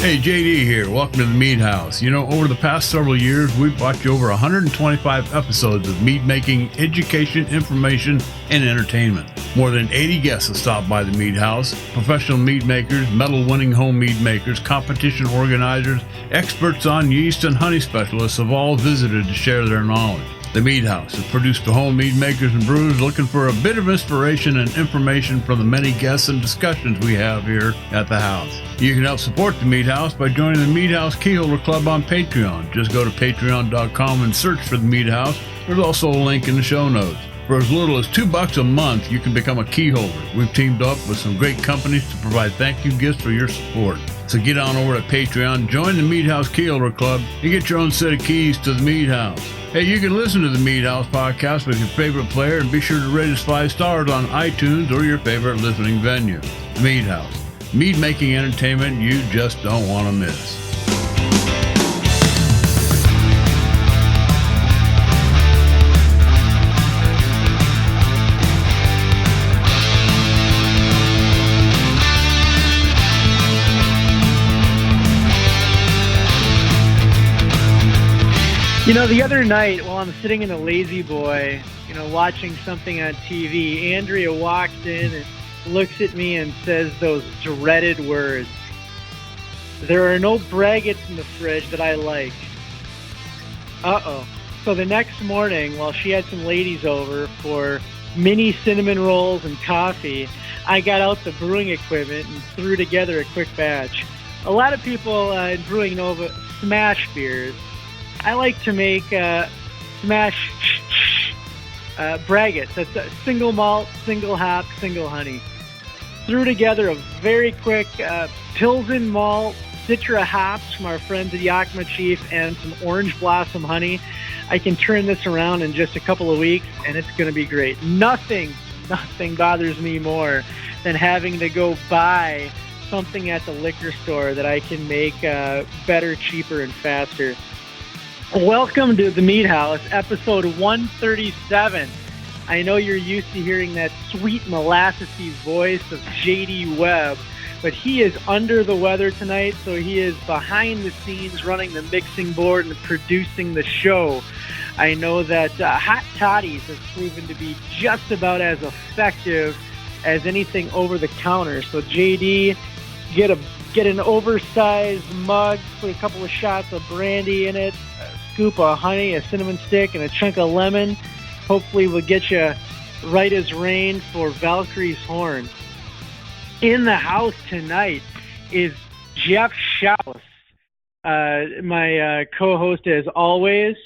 Hey, JD here. Welcome to the Mead House. You know, over the past several years, we've brought you over 125 episodes of mead making, education, information, and entertainment. More than 80 guests have stopped by the Mead House. Professional mead makers, medal-winning home mead makers, competition organizers, experts on yeast and honey specialists have all visited to share their knowledge. The Mead House is produced for home mead makers and brewers looking for a bit of inspiration and information from the many guests and discussions we have here at the house. You can help support the Mead House by joining the Mead House Keyholder Club on Patreon. Just go to patreon.com and search for the Mead House. There's also a link in the show notes. For as little as $2 a month, you can become a key holder. We've teamed up with some great companies to provide thank you gifts for your support. So get on over to Patreon, join the Mead House Keyholder Club, and get your own set of keys to the Mead House. Hey, you can listen to the Mead House podcast with your favorite player, and be sure to rate us 5 stars on iTunes or your favorite listening venue. The Mead House. Mead making entertainment you just don't want to miss. You know, the other night while I'm sitting in the Lazy Boy, watching something on TV, Andrea walks in and looks at me and says those dreaded words. There are no braggots in the fridge that I like. Uh-oh. So the next morning, while she had some ladies over for mini cinnamon rolls and coffee, I got out the brewing equipment and threw together a quick batch. A lot of people in Brewing Nova smash beers. I like to make smash braggots. That's a single malt, single hop, single honey. Threw together a very quick Pilsen malt, Citra hops from our friends at Yakima Chief, and some orange blossom honey. I can turn this around in just a couple of weeks, and it's going to be great. Nothing bothers me more than having to go buy something at the liquor store that I can make better, cheaper, and faster. Welcome to the Mead House, episode 137. I know you're used to hearing that sweet molassesy voice of J.D. Webb, but he is under the weather tonight, so he is behind the scenes running the mixing board and producing the show. I know that Hot Toddies has proven to be just about as effective as anything over the counter. So J.D., get an oversized mug, put a couple of shots of brandy in it, a scoop of honey, a cinnamon stick, and a chunk of lemon. Hopefully we'll get you right as rain for Valkyrie's Horn. In the house tonight is Jeff Schaus, my co-host as always.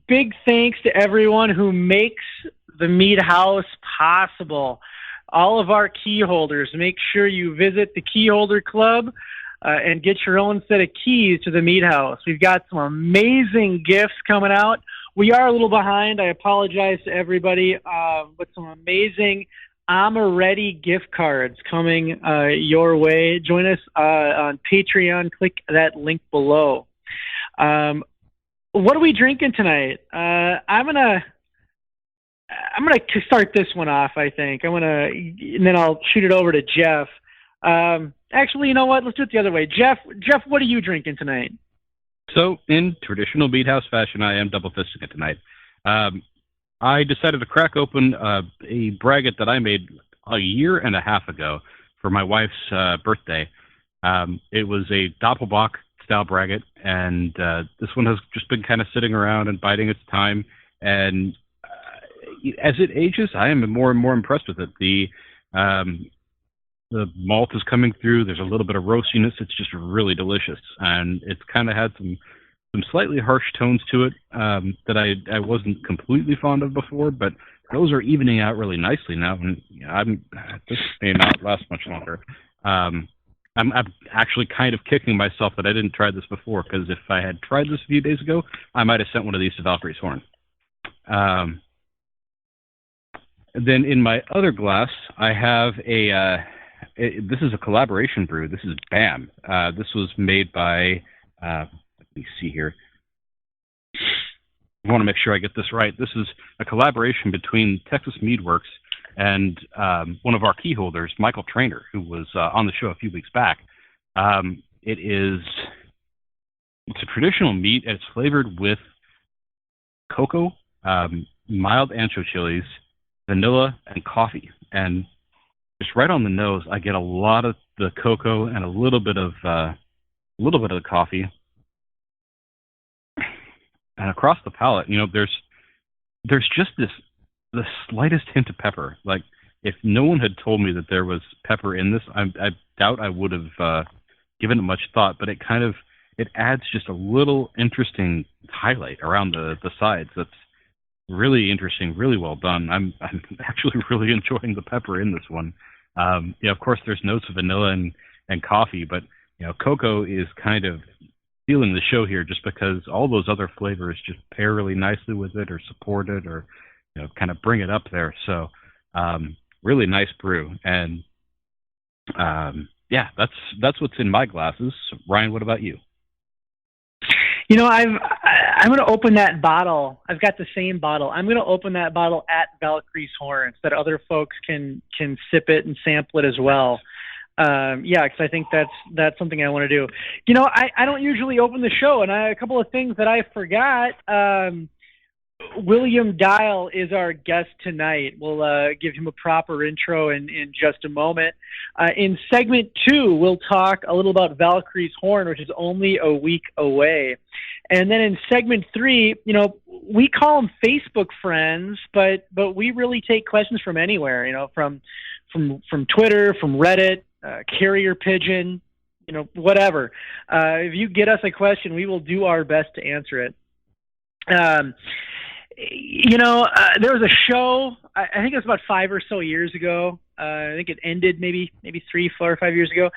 Big thanks to everyone who makes the Mead House possible. All of our key holders, make sure you visit the Key Holder Club and get your own set of keys to the Mead House. We've got some amazing gifts coming out. We are a little behind. I apologize to everybody, but some amazing Amaretti gift cards coming your way. Join us on Patreon. Click that link below. What are we drinking tonight? I'm gonna start this one off, I think. And then I'll shoot it over to Jeff. Actually, you know what? Let's do it the other way. Jeff, what are you drinking tonight? So, in traditional Mead House fashion, I am double-fisting it tonight. I decided to crack open a braggot that I made a year and a half ago for my wife's birthday. It was a Doppelbock-style braggot, and this one has just been kind of sitting around and biding its time. And as it ages, I am more and more impressed with it. The malt is coming through. There's a little bit of roastiness. It's just really delicious, and it's kind of had some slightly harsh tones to it that I wasn't completely fond of before, but those are evening out really nicely now. And this may not last much longer. I'm actually kind of kicking myself that I didn't try this before, because if I had tried this a few days ago, I might have sent one of these to Valkyrie's Horn. Then in my other glass, I have this is a collaboration brew. This is BAM. This was made by, let me see here. I want to make sure I get this right. This is a collaboration between Texas Mead Works and one of our key holders, Michael Trainer, who was on the show a few weeks back. it's a traditional meat, and it's flavored with cocoa, mild ancho chilies, vanilla, and coffee. And just right on the nose, I get a lot of the cocoa and a little bit of the coffee. And across the palate, there's just the slightest hint of pepper. Like, if no one had told me that there was pepper in this, I doubt I would have given it much thought. But it adds just a little interesting highlight around the sides. That's really interesting, really well done. I'm actually really enjoying the pepper in this one. Of course, there's notes of vanilla and coffee, but cocoa is kind of stealing the show here, just because all those other flavors just pair really nicely with it, or support it, or kind of bring it up there. So really nice brew, and that's what's in my glasses. Ryan, what about you? I'm going to open that bottle. I've got the same bottle. I'm going to open that bottle at Valkyrie's Horn so that other folks can sip it and sample it as well. Because I think that's something I want to do. I don't usually open the show, and a couple of things that I forgot. William Dial is our guest tonight. We'll give him a proper intro in just a moment. In segment 2, we'll talk a little about Valkyrie's Horn, which is only a week away. And then in segment 3, we call them Facebook friends, but we really take questions from anywhere, from Twitter, from Reddit, carrier pigeon, whatever. If you get us a question, we will do our best to answer it. There was a show, I think it was about 5 or so years ago. I think it ended maybe 3, 4, or 5 years ago,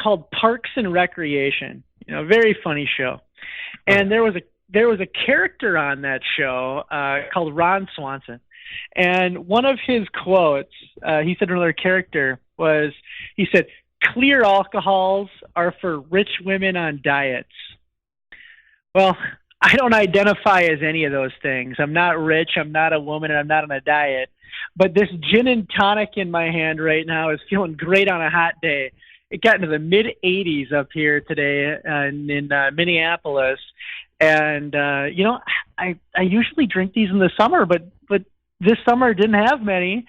called Parks and Recreation. Very funny show. And there was a character on that show called Ron Swanson. And one of his quotes, he said to another character, he said, "Clear alcohols are for rich women on diets." Well, I don't identify as any of those things. I'm not rich, I'm not a woman, and I'm not on a diet. But this gin and tonic in my hand right now is feeling great on a hot day. It got into the mid-80s up here today in Minneapolis. And, I usually drink these in the summer, but this summer didn't have many.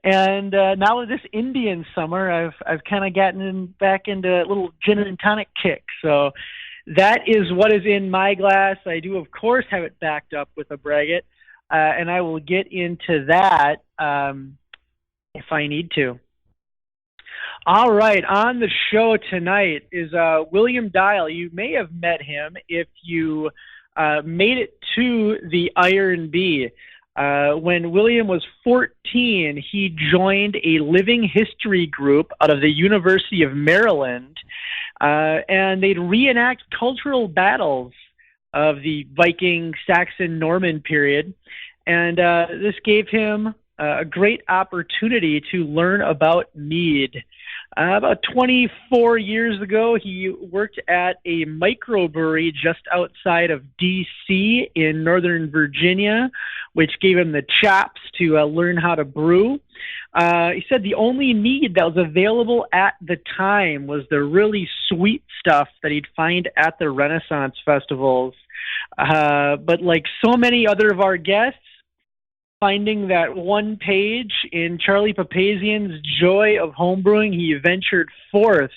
And now with this Indian summer, I've kind of gotten back into a little gin and tonic kick. So that is what is in my glass. I do, of course, have it backed up with a braggot, and I will get into that if I need to. All right, on the show tonight is William Dial. You may have met him if you made it to the Iron Bee. When William was 14, he joined a living history group out of the University of Maryland, and they'd reenact cultural battles of the Viking, Saxon, Norman period. And this gave him a great opportunity to learn about mead. About 24 years ago, he worked at a microbrewery just outside of D.C. in Northern Virginia, which gave him the chops to learn how to brew. He said the only mead that was available at the time was the really sweet stuff that he'd find at the Renaissance festivals. But like so many other of our guests, finding that one page in Charlie Papazian's Joy of Homebrewing, he ventured forth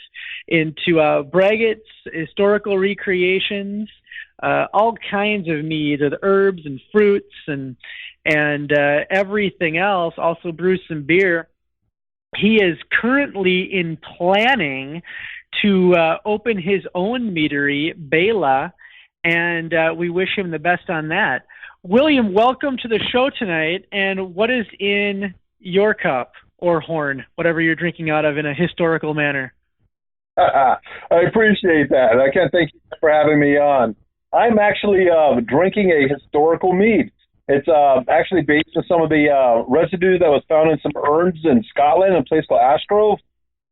into braggots, historical recreations, all kinds of mead with herbs and fruits and everything else. Also brews some beer. He is currently in planning to open his own meadery, Bela, and we wish him the best on that. William, welcome to the show tonight. And what is in your cup or horn, whatever you're drinking out of in a historical manner? I appreciate that. I can't thank you for having me on. I'm actually drinking a historical mead. It's actually based on some of the residue that was found in some urns in Scotland, in a place called Ashgrove.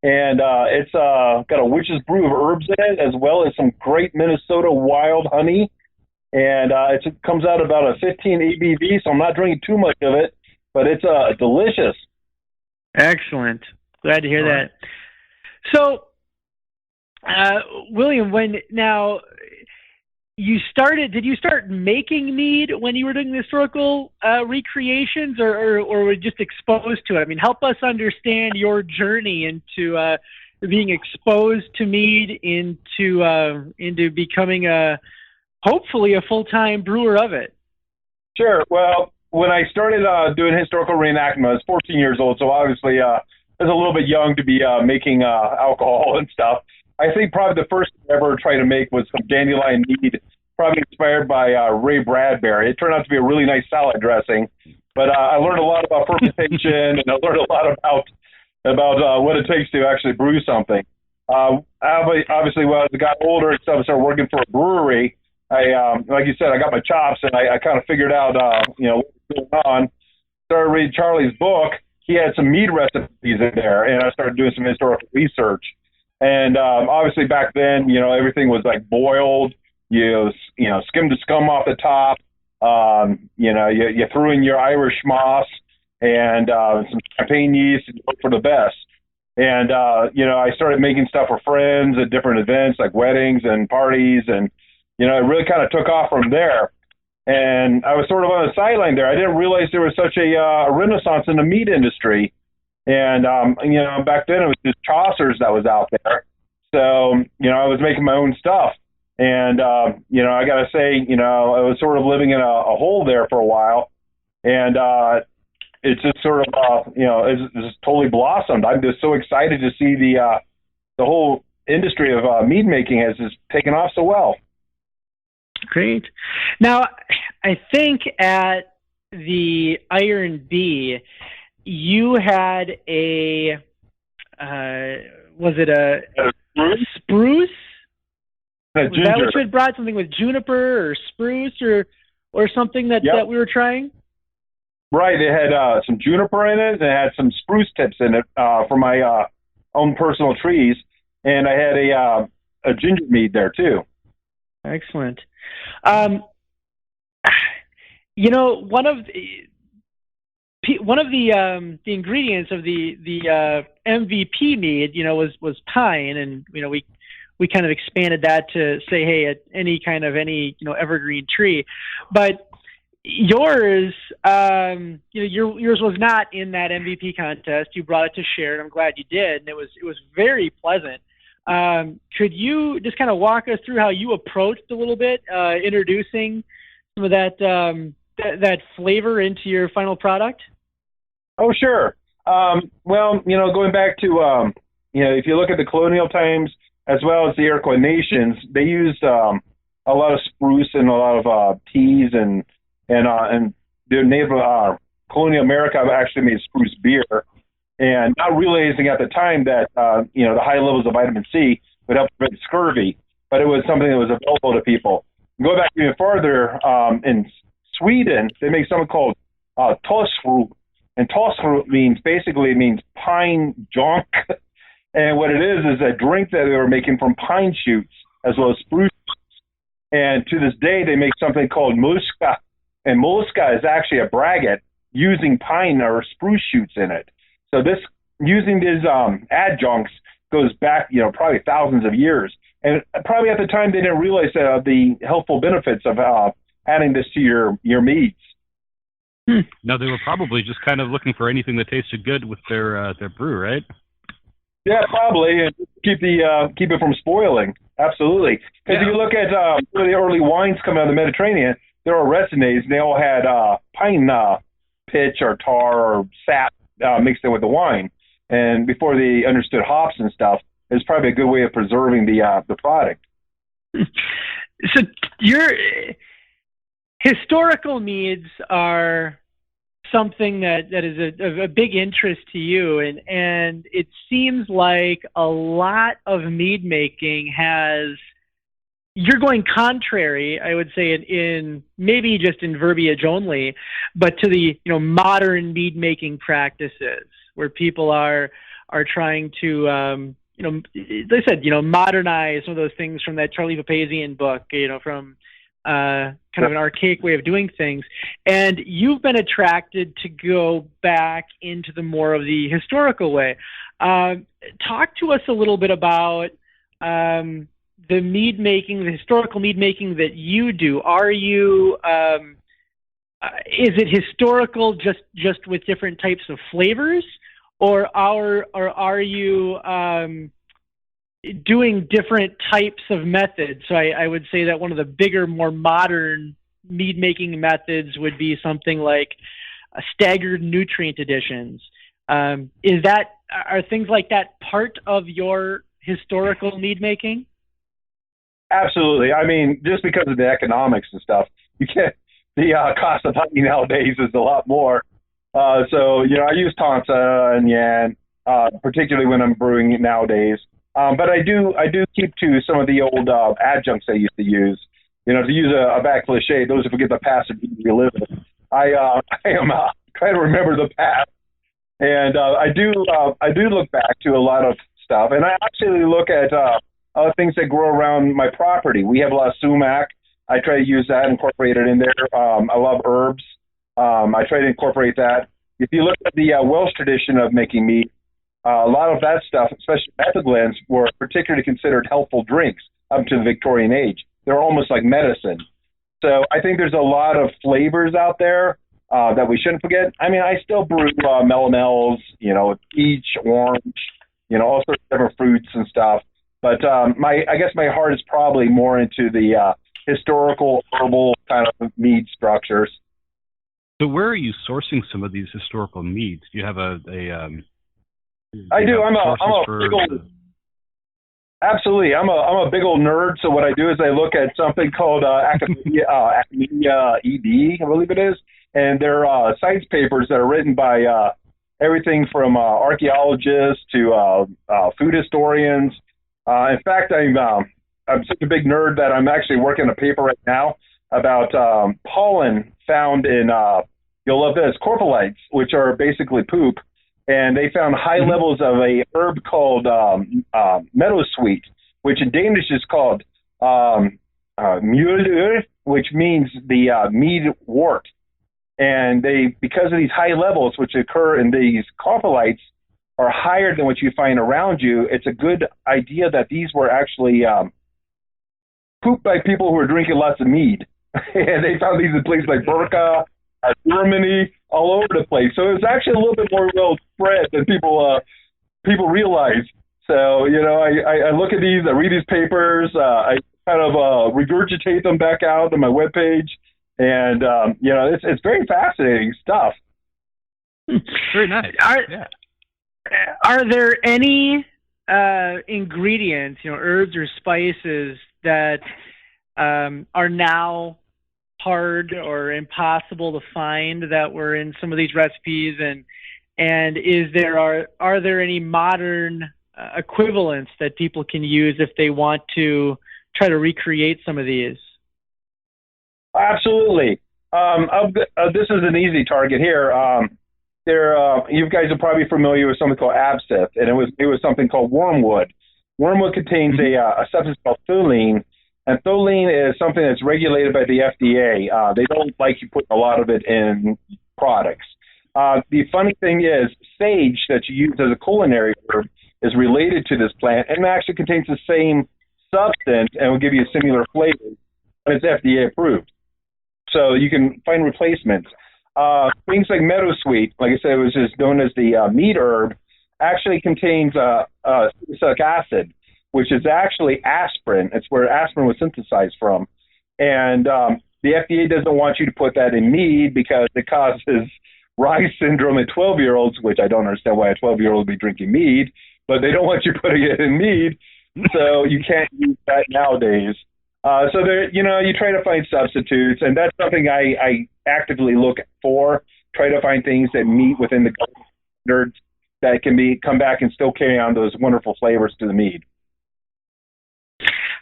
And it's got a witch's brew of herbs in it, as well as some great Minnesota wild honey. And it comes out about a 15 ABV, so I'm not drinking too much of it, but it's delicious. Excellent. Glad to hear that. So William, did you start making mead when you were doing the historical recreations, or were you just exposed to it? I mean, help us understand your journey into being exposed to mead, into becoming hopefully a full-time brewer of it. Sure. Well, when I started doing historical reenactment, I was 14 years old, so obviously I was a little bit young to be making alcohol and stuff. I think probably the first thing I ever tried to make was some dandelion mead, probably inspired by Ray Bradbury. It turned out to be a really nice salad dressing, but I learned a lot about fermentation, and I learned a lot about what it takes to actually brew something. Obviously, when I got older and stuff, I started working for a brewery. Like you said, I got my chops, and I kind of figured out, what was going on. Started reading Charlie's book. He had some mead recipes in there, and I started doing some historical research. And obviously back then, everything was like boiled. You skimmed the scum off the top. You threw in your Irish moss and some champagne yeast and hope for the best. And I started making stuff for friends at different events like weddings and parties, and it really kind of took off from there. And I was sort of on the sideline there. I didn't realize there was such a renaissance in the meat industry. And, back then it was just Chaucer's that was out there. So, I was making my own stuff. And, I got to say, I was sort of living in a hole there for a while. And it's just sort of, it's just totally blossomed. I'm just so excited to see the whole industry of mead making has just taken off so well. Great. Now, I think at the Iron Bee, you had was it a spruce? Was that what you had brought? Something with juniper or spruce or something that we were trying? Right. It had some juniper in it, and it had some spruce tips in it for my own personal trees, and I had a ginger mead there too. Excellent. One of the ingredients of the MVP mead, was pine, and we kind of expanded that to say, hey, any evergreen tree, but yours was not in that MVP contest. You brought it to share, and I'm glad you did, and it was very pleasant. Could you just kind of walk us through how you approached a little bit, introducing some of that flavor into your final product? Oh, sure. Going back to, if you look at the colonial times as well as the Iroquois nations, they used a lot of spruce and a lot of teas, and the native colonial America actually made spruce beer, and not realizing at the time that, the high levels of vitamin C would help prevent scurvy, but it was something that was available to people. Go back even farther, in Sweden, they make something called tosfrut. And tosfrut means pine junk. And what it is a drink that they were making from pine shoots as well as spruce. And to this day, they make something called muska. And muska is actually a braggot using pine or spruce shoots in it. So using these adjuncts goes back, probably thousands of years. And probably at the time, they didn't realize the helpful benefits of adding this to your meads. No, they were probably just kind of looking for anything that tasted good with their brew, right? Yeah, probably, and keep it from spoiling. Absolutely. Because if you look at some of the early wines coming out of the Mediterranean, they're all resinates, and they all had pine pitch or tar or sap mixed in with the wine. And before they understood hops and stuff, it's probably a good way of preserving the product. So your historical meads are something that is a big interest to you, and it seems like a lot of mead making you're going contrary, I would say, in maybe just in verbiage only, but to the modern mead making practices where people are trying to as I said, modernize some of those things from that Charlie Papazian book, from kind of an archaic way of doing things. And you've been attracted to go back into the more of the historical way. Talk to us a little bit about the mead making, the historical mead making that you do? Are you is it historical just with different types of flavors, or are you doing different types of methods? So I would say that one of the bigger, more modern mead making methods would be something like staggered nutrient additions. Are things like that part of your historical mead making? Absolutely. I mean, just because of the economics and stuff, you can't. The cost of honey nowadays is a lot more. So I use Tansa and Yan, particularly when I'm brewing it nowadays. But I do keep to some of the old adjuncts I used to use. To use a bad cliche, those who forget the past are you live in. I am trying to remember the past, and I do look back to a lot of stuff, and I actually look at other things that grow around my property. We have a lot of sumac. I try to use that, incorporate it in there. I love herbs. I try to incorporate that. If you look at the Welsh tradition of making mead, a lot of that stuff, especially method blends, were particularly considered helpful drinks up to the Victorian age. They're almost like medicine. So I think there's a lot of flavors out there that we shouldn't forget. I mean, I still brew melonels, peach, orange, all sorts of different fruits and stuff. But I guess my heart is probably more into the historical herbal kind of mead structures. So where are you sourcing some of these historical meads? Do you have I do. I'm a big old, absolutely. I'm a big old nerd. So what I do is I look at something called Academia ED, I believe it is, and they're science papers that are written by everything from archaeologists to food historians. In fact, I'm such a big nerd that I'm actually working a paper right now about pollen found in, you'll love this, corpelites, which are basically poop. And they found high levels of a herb called meadowsweet, which in Danish is called mjølur, which means the mead wort. And because of these high levels, which occur in these corpelites, are higher than what you find around you, it's a good idea that these were actually pooped by people who were drinking lots of mead. And they found these in places like Burka, Germany, all over the place. So it's actually a little bit more well spread than people realize. So, I look at these, I read these papers, I kind of regurgitate them back out on my webpage. And, it's very fascinating stuff. Very nice. Are there any ingredients, herbs or spices that are now hard or impossible to find that were in some of these recipes, and are there any modern equivalents that people can use if they want to try to recreate some of these? Absolutely. This is an easy target here. You guys are probably familiar with something called absinthe, and it was something called wormwood. Wormwood contains a substance called thuline, and thuline is something that's regulated by the FDA. They don't like you putting a lot of it in products. The funny thing is, sage that you use as a culinary herb is related to this plant and actually contains the same substance and will give you a similar flavor, but it's FDA approved. So you can find replacements. Things like meadowsweet, like I said, it was just known as the mead herb, actually contains salicylic acid, which is actually aspirin. It's where aspirin was synthesized from. And the FDA doesn't want you to put that in mead because it causes Rye syndrome in 12-year-olds, which I don't understand why a 12-year-old would be drinking mead, but they don't want you putting it in mead, so you can't use that nowadays. So there, you try to find substitutes, and that's something I actively look for. Try to find things that meet within the standards that can come back and still carry on those wonderful flavors to the mead.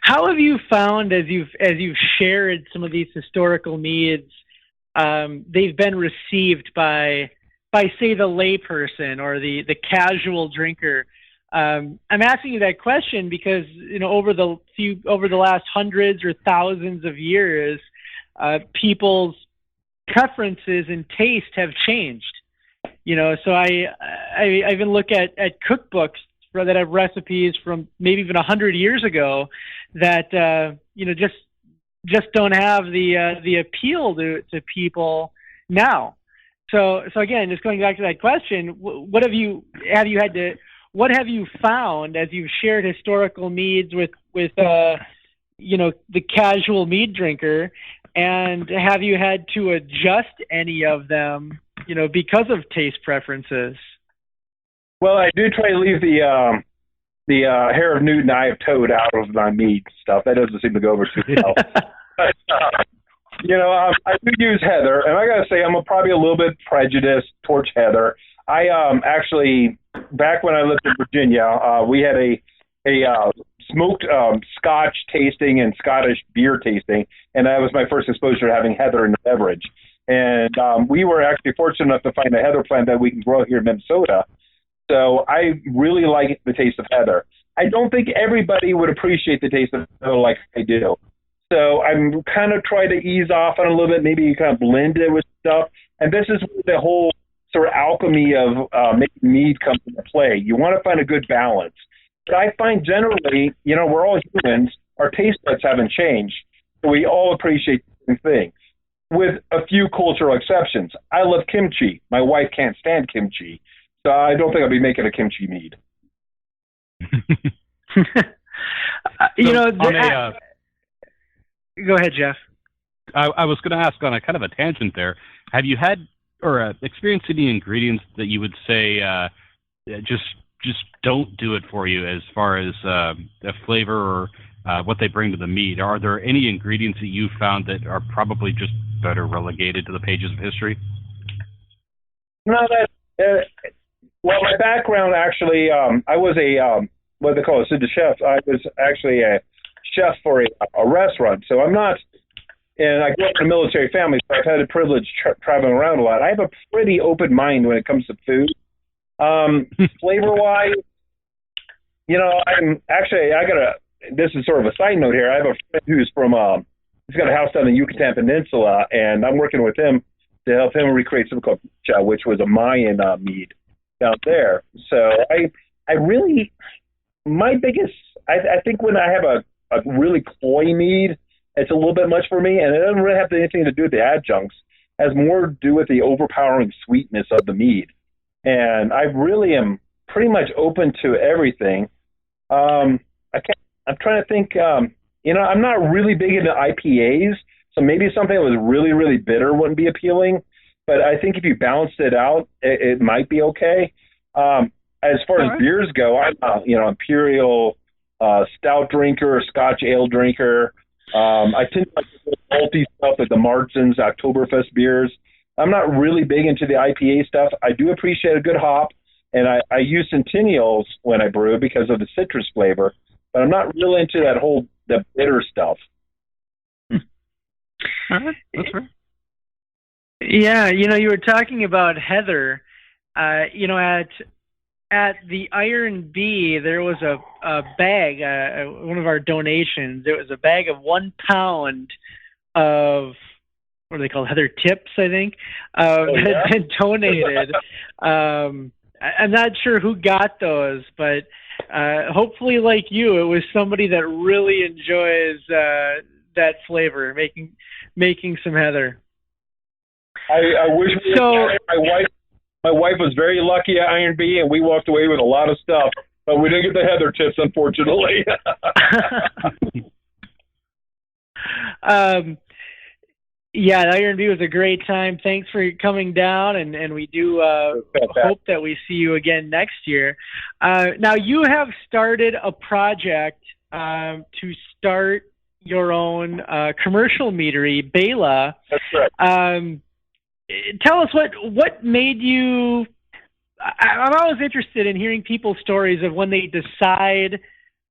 How have you found, as you've shared some of these historical meads, they've been received by say the layperson or the casual drinker? I'm asking you that question because over the last hundreds or thousands of years, people's preferences and taste have changed. So I even look at cookbooks that have recipes from maybe even 100 years ago that just don't have the appeal to people now. So again, just going back to that question, what have you found as you've shared historical meads with the casual mead drinker, and have you had to adjust any of them, because of taste preferences? Well, I do try to leave the Hair of Newt and Eye of Toad out of my mead stuff. That doesn't seem to go over too well. But, I do use heather, and I got to say I'm probably a little bit prejudiced towards heather. I actually, back when I lived in Virginia, we had a smoked Scotch tasting and Scottish beer tasting, and that was my first exposure to having heather in the beverage. And we were actually fortunate enough to find a heather plant that we can grow here in Minnesota. So I really like the taste of heather. I don't think everybody would appreciate the taste of heather like I do. So I'm kind of trying to ease off on it a little bit. Maybe you kind of blend it with stuff. And this is where the whole sort of alchemy of making mead comes into play. You want to find a good balance. But I find generally, we're all humans. Our taste buds haven't changed. So we all appreciate the same thing, with a few cultural exceptions. I love kimchi. My wife can't stand kimchi. So I don't think I'll be making a kimchi mead. Go ahead, Jeff. I was going to ask on a kind of a tangent there. Have you had or experienced any ingredients that you would say just don't do it for you as far as the flavor or what they bring to the mead? Are there any ingredients that you found that are probably just better relegated to the pages of history? No, well, my background actually, I was what they call a sous chef. I was actually a chef for a restaurant. So I'm not, and I grew up in a military family, so I've had the privilege traveling around a lot. I have a pretty open mind when it comes to food. Flavor-wise, this is sort of a side note here. I have a friend who's he's got a house down in the Yucatan Peninsula, and I'm working with him to help him recreate something called picha, which was a Mayan mead down there. So I really, my biggest, I think when I have a really cloy mead, it's a little bit much for me, and it doesn't really have anything to do with the adjuncts. It has more to do with the overpowering sweetness of the mead. And I really am pretty much open to everything. I'm trying to think, I'm not really big into IPAs, so maybe something that was really, really bitter wouldn't be appealing. But I think if you balanced it out, it might be okay. As far as beers go, I'm imperial stout drinker, Scotch ale drinker. I tend to like the malty stuff like the Martins, Oktoberfest beers. I'm not really big into the IPA stuff. I do appreciate a good hop, and I use Centennials when I brew because of the citrus flavor, but I'm not really into the bitter stuff. All right, that's fair. Yeah, you were talking about heather. At the Iron Bee, there was a bag, one of our donations. It was a bag of 1 pound of, what are they called, heather tips, I think, that had been donated. I'm not sure who got those, but hopefully, like you, it was somebody that really enjoys that flavor, making some heather. I wish my wife was very lucky at Iron Bee, and we walked away with a lot of stuff, but we didn't get the heather tips, unfortunately. Yeah, Iron Bee was a great time. Thanks for coming down, and we do hope that we see you again next year. Now, you have started a project to start your own commercial meadery, Bela. That's right. Tell us what made you. I'm always interested in hearing people's stories of when they decide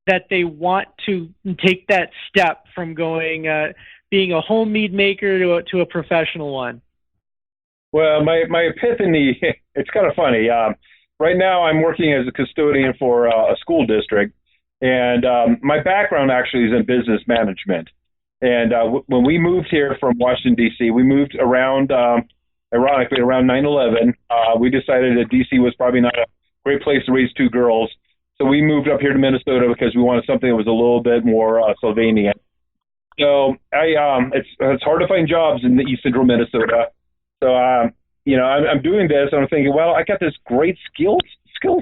that they want to take that step from being a home mead maker to a professional one. Well, my epiphany, it's kind of funny. Right now I'm working as a custodian for a school district, and my background actually is in business management. And when we moved here from Washington, D.C., we moved around, ironically, around 9/11. We decided that D.C. was probably not a great place to raise two girls. So we moved up here to Minnesota because we wanted something that was a little bit more Sylvanian. So it's hard to find jobs in the East Central Minnesota. So I'm doing this, and I'm thinking, well, I got this great skill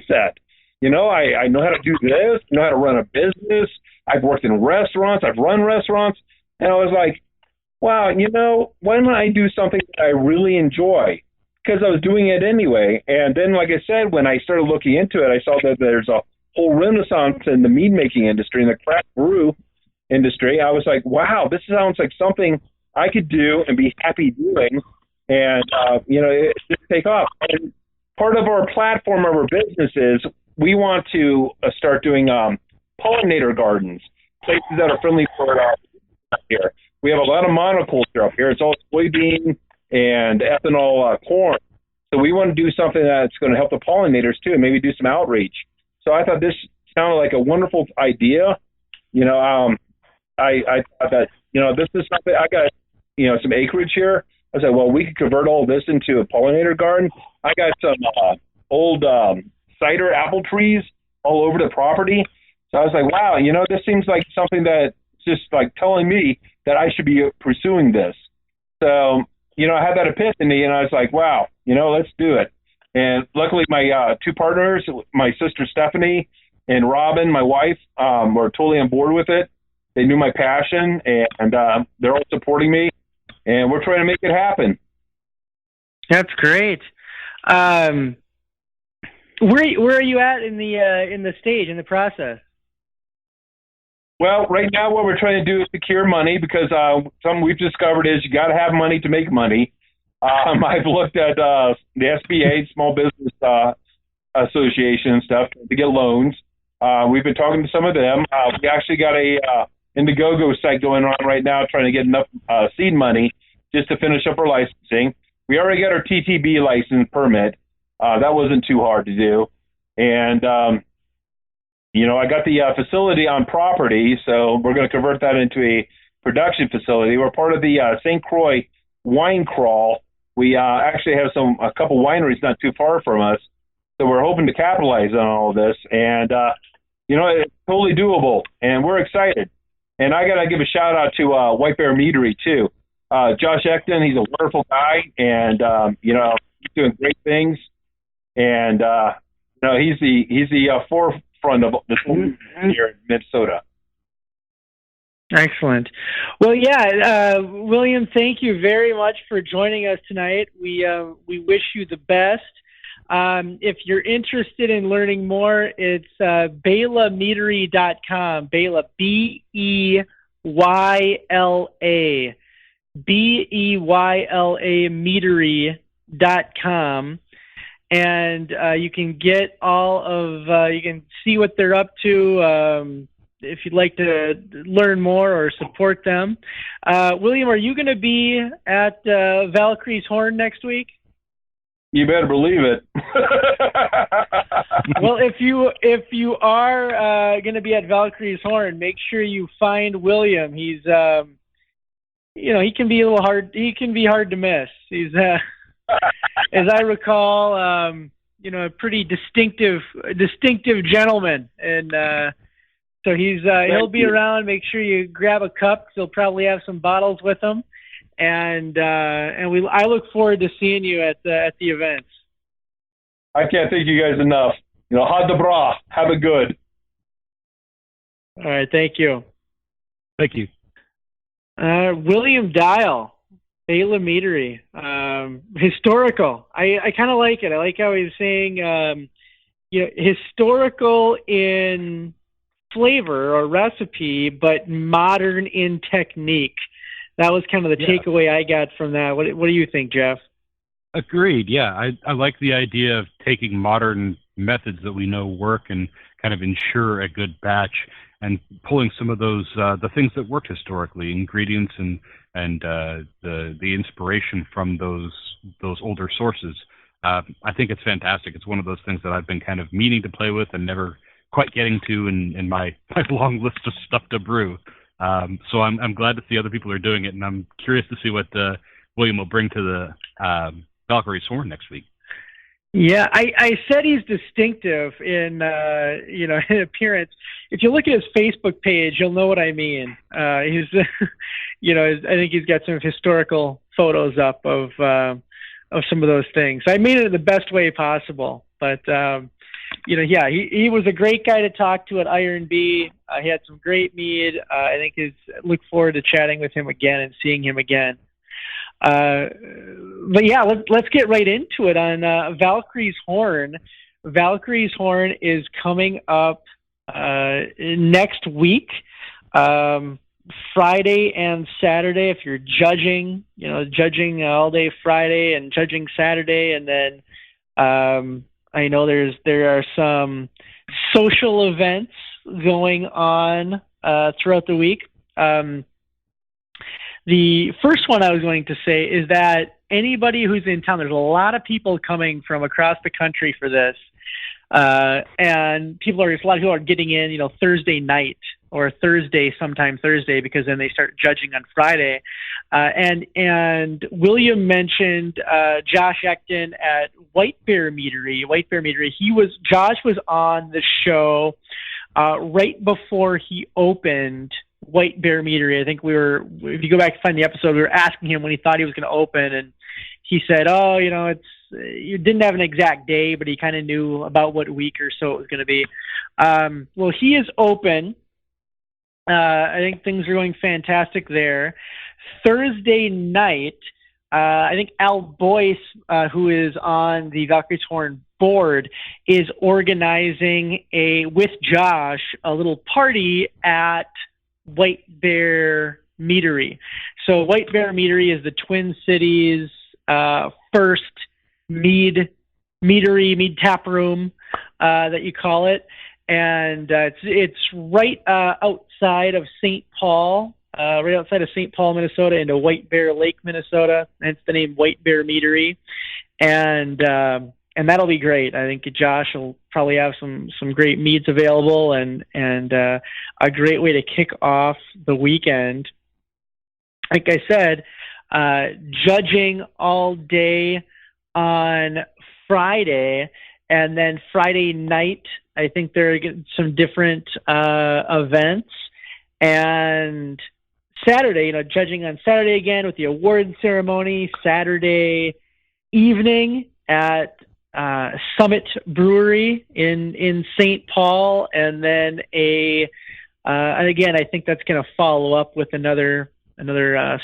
set. I know how to do this, know how to run a business. I've worked in restaurants, I've run restaurants, and I was like, wow, why don't I do something that I really enjoy? Because I was doing it anyway. And then, like I said, when I started looking into it, I saw that there's a whole renaissance in the mead making industry, in the craft brew industry. I was like, wow, this sounds like something I could do and be happy doing. And, it just take off. And part of our platform of our business is we want to start doing pollinator gardens, places that are friendly for here. We have a lot of monoculture up here. It's all soybean and ethanol corn. So we want to do something that's going to help the pollinators too, and maybe do some outreach. So I thought this sounded like a wonderful idea. I thought that, this is something I got, some acreage here. I said, well, we could convert all this into a pollinator garden. I got some old cider apple trees all over the property. So I was like, wow, this seems like something that's just like telling me that I should be pursuing this. So, I had that epiphany, and I was like, wow, let's do it. And luckily my two partners, my sister Stephanie and Robin, my wife, were totally on board with it. They knew my passion, and they're all supporting me, and we're trying to make it happen. That's great. Where are you at in the stage, in the process? Well, right now what we're trying to do is secure money, because something we've discovered is you got to have money to make money. I've looked at the SBA, Small Business Association and stuff, to get loans. We've been talking to some of them. We actually got a Indiegogo site going on right now, trying to get enough seed money just to finish up our licensing. We already got our TTB license permit. That wasn't too hard to do. And, I got the facility on property, so we're going to convert that into a production facility. We're part of the St. Croix Wine Crawl. We actually have a couple wineries not too far from us, so we're hoping to capitalize on all of this. And, it's totally doable, and we're excited. And I got to give a shout-out to White Bear Meadery, too. Josh Ecton, he's a wonderful guy, and, he's doing great things. And, he's the forefront of this here in Minnesota. Excellent. Well, yeah, William, thank you very much for joining us tonight. We wish you the best. If you're interested in learning more, it's BeylaMeadery.com. Beyla, Beyla, Beyla Meadery.com. And you can get you can see what they're up to if you'd like to learn more or support them. William, are you going to be at Valkyrie's Horn next week? You better believe it. Well, if you are going to be at Valkyrie's Horn, make sure you find William. He's he can be a little hard. He can be hard to miss. He's as I recall, a pretty distinctive gentleman, and so he'll be around. Make sure you grab a cup, 'cause he'll probably have some bottles with him, and I look forward to seeing you at the events. I can't thank you guys enough. Ha de bra, have it good. All right, thank you. Thank you, William Dial. Beyla Meadery, historical. I kind of like it. I like how he was saying, historical in flavor or recipe, but modern in technique. That was kind of the takeaway I got from that. What do you think, Jeff? Agreed. Yeah, I like the idea of taking modern methods that we know work and kind of ensure a good batch, and pulling some of those the things that worked historically, ingredients and the inspiration from those older sources. I think it's fantastic. It's one of those things that I've been kind of meaning to play with and never quite getting to in my long list of stuff to brew. So I'm glad to see other people are doing it, and I'm curious to see what William will bring to the Valkyrie's Horn next week. Yeah, I said he's distinctive in in appearance. If you look at his Facebook page, you'll know what I mean. He's I think he's got some historical photos up of some of those things. I mean it in the best way possible. But yeah, he was a great guy to talk to at Iron B. He had some great mead. I think look forward to chatting with him again and seeing him again. But yeah, let's get right into it on Valkyrie's Horn. Valkyrie's Horn is coming up next week, Friday and Saturday. If you're judging all day Friday and judging Saturday, and then I know there are some social events going on throughout the week. The first one I was going to say is that anybody who's in town, there's a lot of people coming from across the country for this. And a lot of people are getting in, Thursday night or sometime Thursday, because then they start judging on Friday. And William mentioned Josh Ecton at White Bear Meadery. Josh was on the show right before he opened White Bear Meadery. I think if you go back and find the episode, we were asking him when he thought he was going to open, and he said, you didn't have an exact day, but he kind of knew about what week or so it was going to be. Well, he is open. I think things are going fantastic there. Thursday night, I think Al Boyce, who is on the Valkyrie's Horn board, is organizing with Josh a little party at White Bear Meadery. So White Bear Meadery is the Twin Cities first mead tap room that you call it, and it's right outside of St. Paul, Minnesota, into White Bear Lake, Minnesota. Hence the name White Bear Meadery, and that'll be great. I think Josh will probably have some great meads available, and a great way to kick off the weekend. Like I said, judging all day on Friday, and then Friday night, I think there are some different events, and Saturday, judging on Saturday again with the award ceremony. Saturday evening at Summit Brewery in St. Paul, and then and again, I think that's going to follow up with another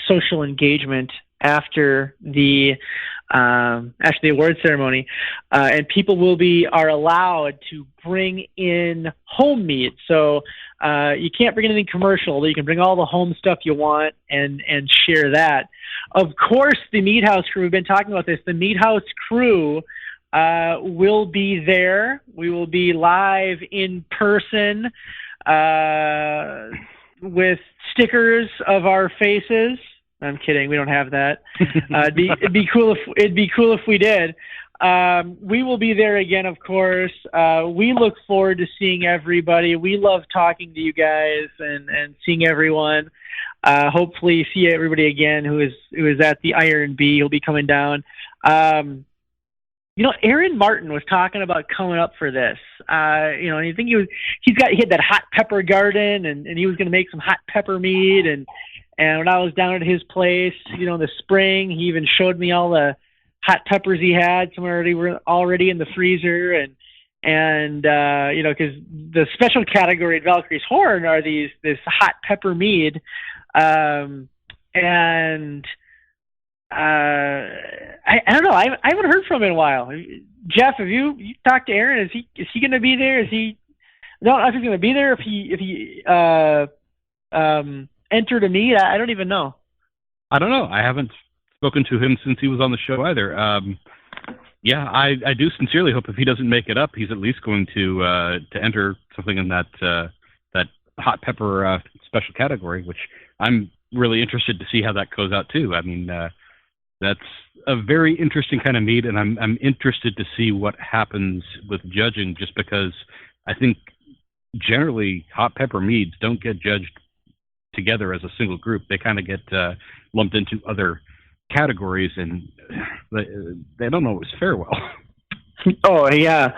social engagement after the award ceremony, and people are allowed to bring in home mead. So you can't bring anything commercial. You can bring all the home stuff you want and share that. Of course, the Mead House crew, we've been talking about this, the Mead House crew will be there. We will be live in person with stickers of our faces. I'm kidding. We don't have that. It'd be cool if we did. We will be there again, of course. We look forward to seeing everybody. We love talking to you guys and seeing everyone. Hopefully see everybody again who is at the Iron B. He'll be coming down. Aaron Martin was talking about coming up for this. And I think he had that hot pepper garden, and he was going to make some hot pepper mead. And when I was down at his place, in the spring, he even showed me all the hot peppers he had. Some were already in the freezer, and because the special category at Valkyrie's Horn are this hot pepper mead, and I don't know. I haven't heard from him in a while. Jeff, have you talked to Aaron? Is he going to be there? No, I don't know if he's going to be there. If he entered a meet, I don't even know. I don't know. I haven't spoken to him since he was on the show either. Yeah, I do sincerely hope if he doesn't make it up, he's at least going to enter something in that hot pepper special category, which I'm really interested to see how that goes out too. I mean, that's a very interesting kind of mead, and I'm interested to see what happens with judging, just because I think generally hot pepper meads don't get judged together as a single group. They kind of get lumped into other categories, and they don't always fare well. Oh yeah,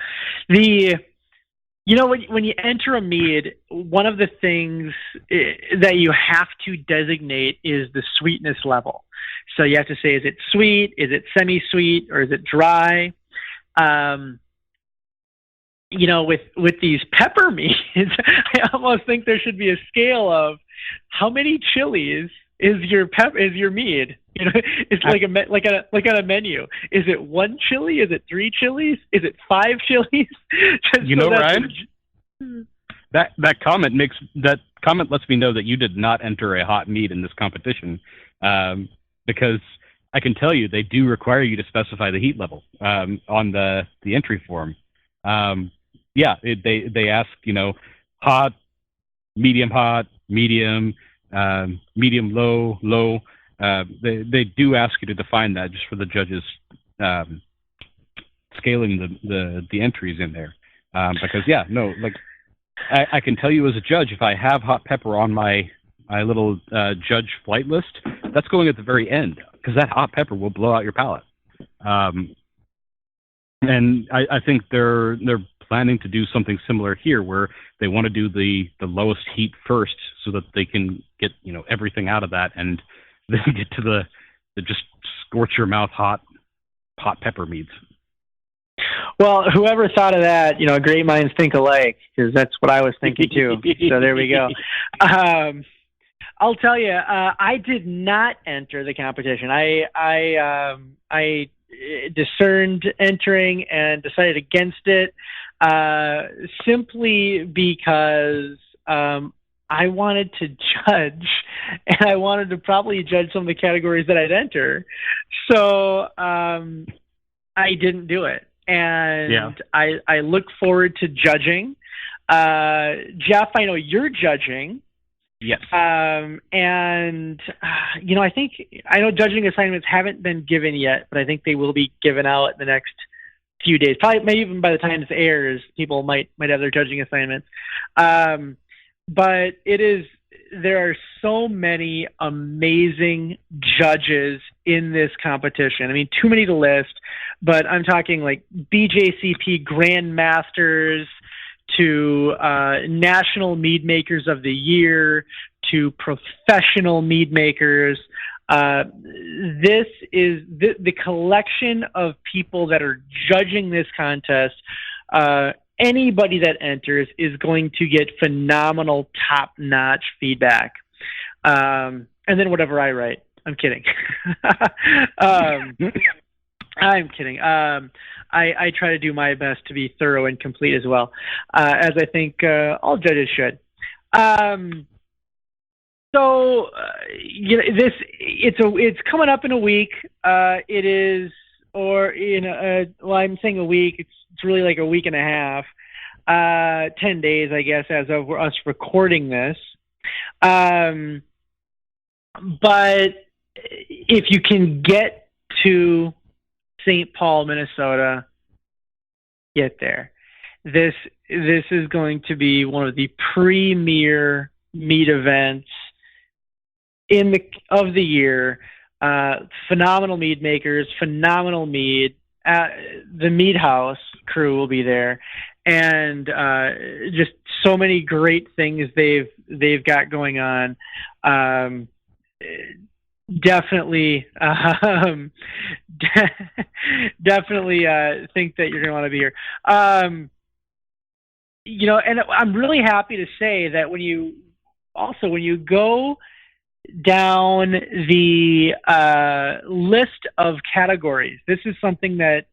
when you enter a mead, one of the things that you have to designate is the sweetness level. So you have to say, is it sweet? Is it semi-sweet? Or is it dry? With these pepper meads, I almost think there should be a scale of how many chilies is your mead. It's like on a menu. Is it 1 chili? Is it 3 chilies? Is it 5 chilies? Ryan, that comment lets me know that you did not enter a hot mead in this competition, because I can tell you they do require you to specify the heat level on the entry form. They ask, hot, medium, medium low. They do ask you to define that just for the judges scaling the entries in there. Because I can tell you as a judge, if I have hot pepper on my little judge flight list, that's going at the very end, because that hot pepper will blow out your palate. And I think they're planning to do something similar here, where they want to do the lowest heat first, so that they can get everything out of that, and then get to the just scorch your mouth hot pepper meads. Well, whoever thought of that, great minds think alike, because that's what I was thinking too. So there we go. I'll tell you, I did not enter the competition. I discerned entering and decided against it, simply because I wanted to judge, and I wanted to probably judge some of the categories that I'd enter. So I didn't do it. And I look forward to judging. Jeff, I know you're judging. Yes. I know judging assignments haven't been given yet, but I think they will be given out in the next few days. Probably, maybe even by the time this airs, people might have their judging assignments. But there are so many amazing judges in this competition. I mean, too many to list, but I'm talking like BJCP Grandmasters, to National Mead Makers of the Year, to professional mead makers. This is the collection of people that are judging this contest. Anybody that enters is going to get phenomenal, top-notch feedback. And then whatever I write. I'm kidding. I'm kidding. I try to do my best to be thorough and complete as well, as I think all judges should. It's coming up in a week. It is, or I'm saying a week. It's really like a week and a half, 10 days, I guess, as of us recording this. But if you can get to St. Paul, Minnesota, get there. This is going to be one of the premier mead events of the year. Phenomenal mead makers, phenomenal mead. The Mead House crew will be there, and just so many great things they've got going on. Definitely think that you're going to want to be here. And I'm really happy to say that when you go down the list of categories, this is something that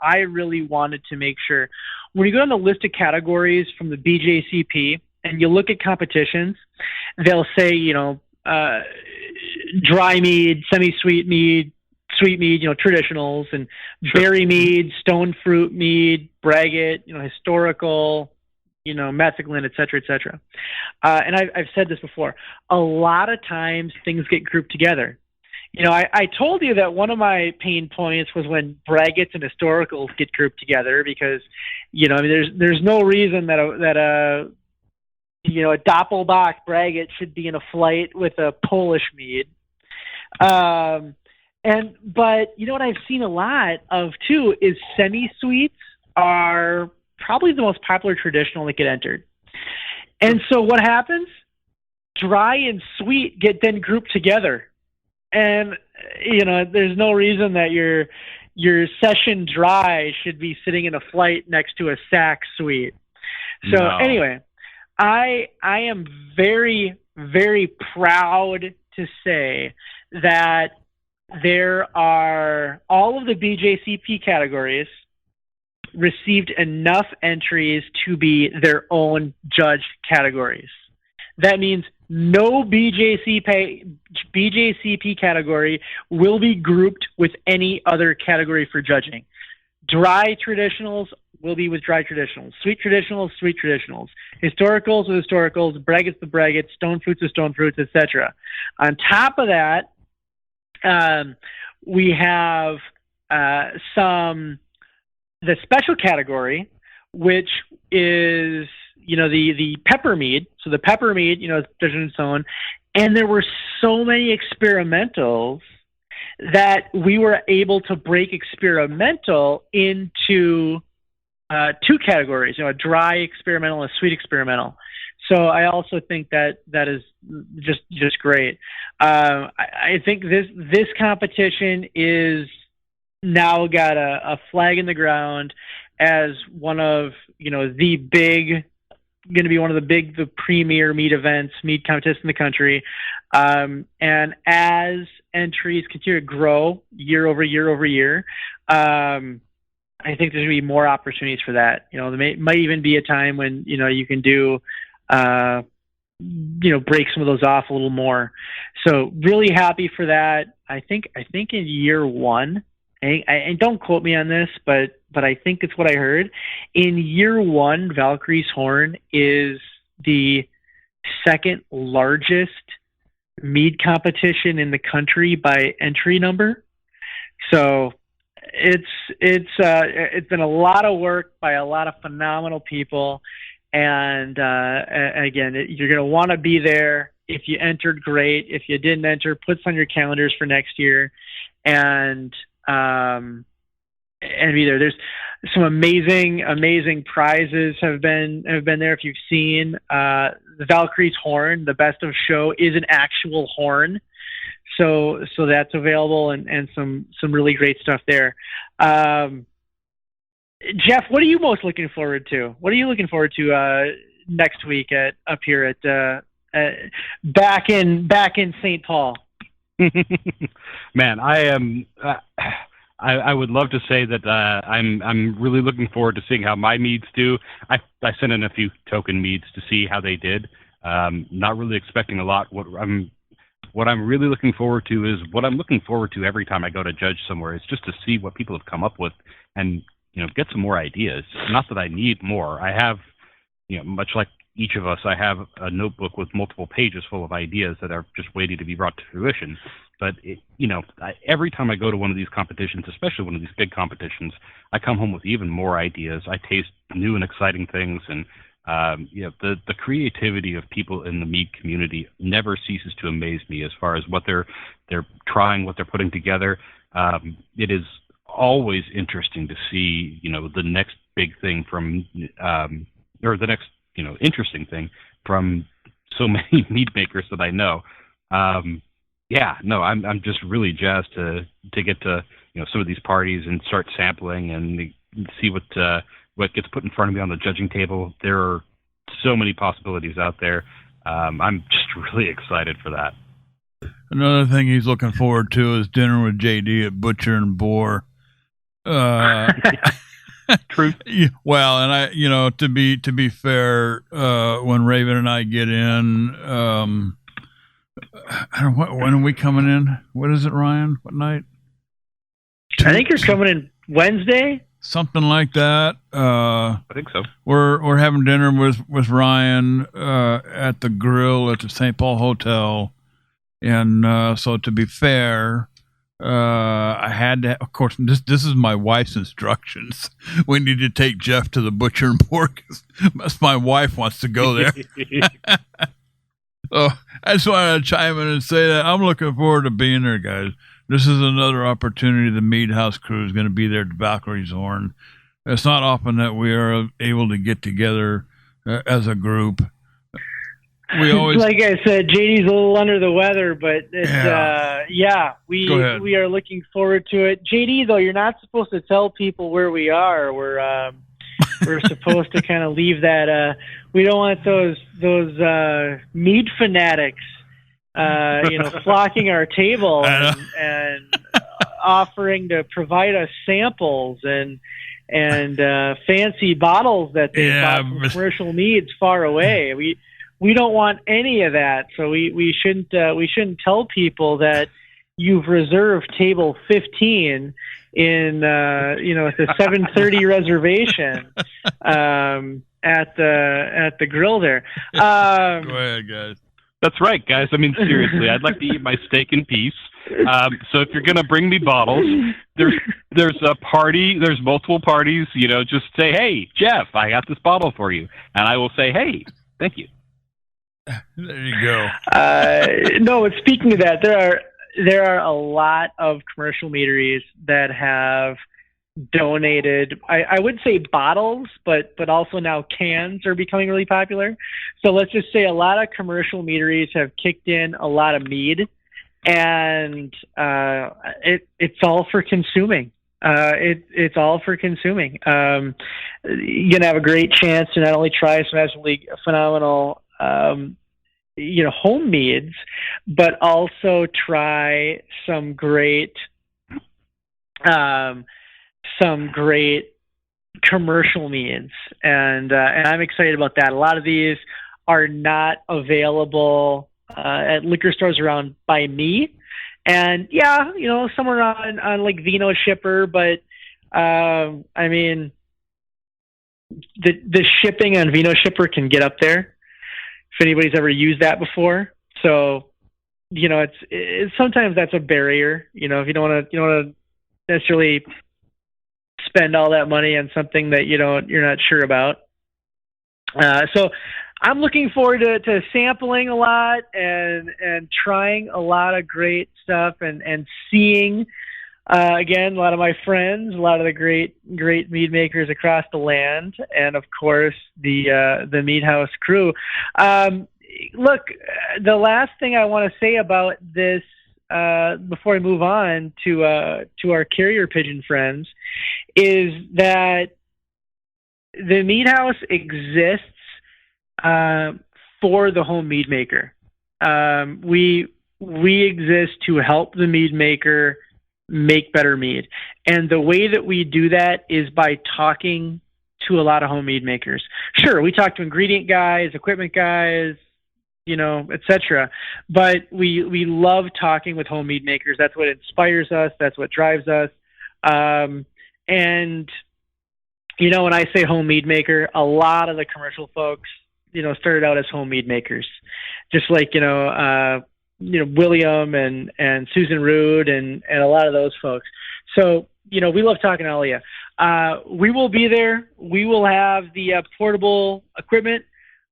I really wanted to make sure. When you go down the list of categories from the BJCP and you look at competitions, they'll say, dry mead, semi-sweet mead, sweet mead, traditionals, and berry mead, stone fruit mead, braggot, historical, metheglin, et cetera, et cetera. And I've said this before. A lot of times things get grouped together. I told you that one of my pain points was when braggots and historicals get grouped together, because, there's no reason that a Doppelbock braggot should be in a flight with a Polish mead. But you know what I've seen a lot of too is semi-sweets are probably the most popular traditional that get entered. And so what happens? Dry and sweet get then grouped together. And there's no reason that your session dry should be sitting in a flight next to a sack sweet. So anyway, I am very, very proud to say that there are all of the BJCP categories received enough entries to be their own judged categories. That means no BJCP category will be grouped with any other category for judging. Dry traditionals will be with dry traditionals. Sweet traditionals, sweet traditionals. Historicals with historicals. Braggots with braggots. Stone fruits with stone fruits, etc. On top of that, we have the special category, which is the pepper mead. So the pepper mead, is judged on its own. And there were so many experimentals that we were able to break experimental into two categories, a dry experimental and a sweet experimental. So I also think that is just great. I think this competition is now got a flag in the ground as one of the premier mead events, mead contests in the country. And as entries continue to grow year over year over year, I think there's going to be more opportunities for that. There might even be a time when you can do break some of those off a little more. So really happy for that. I think in year one, and don't quote me on this, but I think it's what I heard. In year one, Valkyrie's Horn is the second largest mead competition in the country by entry number. So it's been a lot of work by a lot of phenomenal people, and again, you're going to want to be there. If you entered, great. If you didn't enter, put this on your calendars for next year, and be there. There's some amazing prizes have been there. If you've seen the Valkyrie's Horn, the best of show is an actual horn. So that's available, and some really great stuff there. Jeff, what are you most looking forward to? What are you looking forward to next week up here at back in St. Paul? Man, I am. I would love to say that I'm really looking forward to seeing how my meads do. I sent in a few token meads to see how they did. Not really expecting a lot. What I'm really looking forward to is what I'm looking forward to every time I go to judge somewhere is just to see what people have come up with and get some more ideas. Not that I need more. I have, much like each of us, I have a notebook with multiple pages full of ideas that are just waiting to be brought to fruition. But, every time I go to one of these competitions, especially one of these big competitions, I come home with even more ideas. I taste new and exciting things. And, the creativity of people in the mead community never ceases to amaze me as far as what they're trying, what they're putting together. It is always interesting to see, the next big thing from, or the next, interesting thing from so many mead makers that I know. I'm just really jazzed to get to some of these parties and start sampling and see what gets put in front of me on the judging table. There are so many possibilities out there. I'm just really excited for that. Another thing he's looking forward to is dinner with JD at Butcher and Boar. Truth. Well, and I, to be fair, when Raven and I get in, I don't know, when are we coming in? What is it, Ryan? What night? I think you're coming in Wednesday. Something like that. I think so. We're having dinner with Ryan at the grill at the St. Paul Hotel, and so to be fair, I had to. Of course, this is my wife's instructions. We need to take Jeff to the Butcher and Boar because my wife wants to go there. So I just wanted to chime in and say that I'm looking forward to being there, guys. This is another opportunity. The Mead House crew is going to be there at Valkyrie's Horn. It's not often that we are able to get together as a group. We always, like I said, JD's a little under the weather, but it's, we are looking forward to it. JD, though, you're not supposed to tell people where we are. We're supposed to kind of leave that. We don't want those mead fanatics, flocking our table and offering to provide us samples and fancy bottles that they bought from commercial meads far away. We don't want any of that, so we shouldn't tell people that you've reserved table 15 in at the 7:30 reservation at the grill there. Go ahead, guys. That's right, guys. I mean, seriously, I'd like to eat my steak in peace. So if you're going to bring me bottles, there's a party, there's multiple parties, just say, hey, Jeff, I got this bottle for you. And I will say, hey, thank you. There you go. No, but speaking of that, there are a lot of commercial meaderies that have donated, I would say bottles, but also now cans are becoming really popular. So let's just say a lot of commercial meaderies have kicked in a lot of mead, and it's all for consuming. It's all for consuming. You're gonna have a great chance to not only try some absolutely phenomenal home meads, but also try some great commercial meads, and I'm excited about that. A lot of these are not available at liquor stores around by me, and some are on like Vino Shipper, but I mean the shipping on Vino Shipper can get up there if anybody's ever used that before. So it's sometimes that's a barrier. If you don't want to necessarily spend all that money on something that you're not sure about. So I'm looking forward to sampling a lot and trying a lot of great stuff and seeing again a lot of my friends, a lot of the great mead makers across the land, and of course the Mead House crew. Look, the last thing I want to say about this before I move on to our carrier pigeon friends is that the Mead House exists for the home mead maker. We exist to help the mead maker make better mead, and the way that we do that is by talking to a lot of home mead makers. Sure, we talk to ingredient guys, equipment guys, etc. But we love talking with home mead makers. That's what inspires us. That's what drives us. And when I say home mead maker, a lot of the commercial folks, started out as home mead makers, just like William and Susan Rood and a lot of those folks. So we love talking to all of you. We will be there. We will have the portable equipment,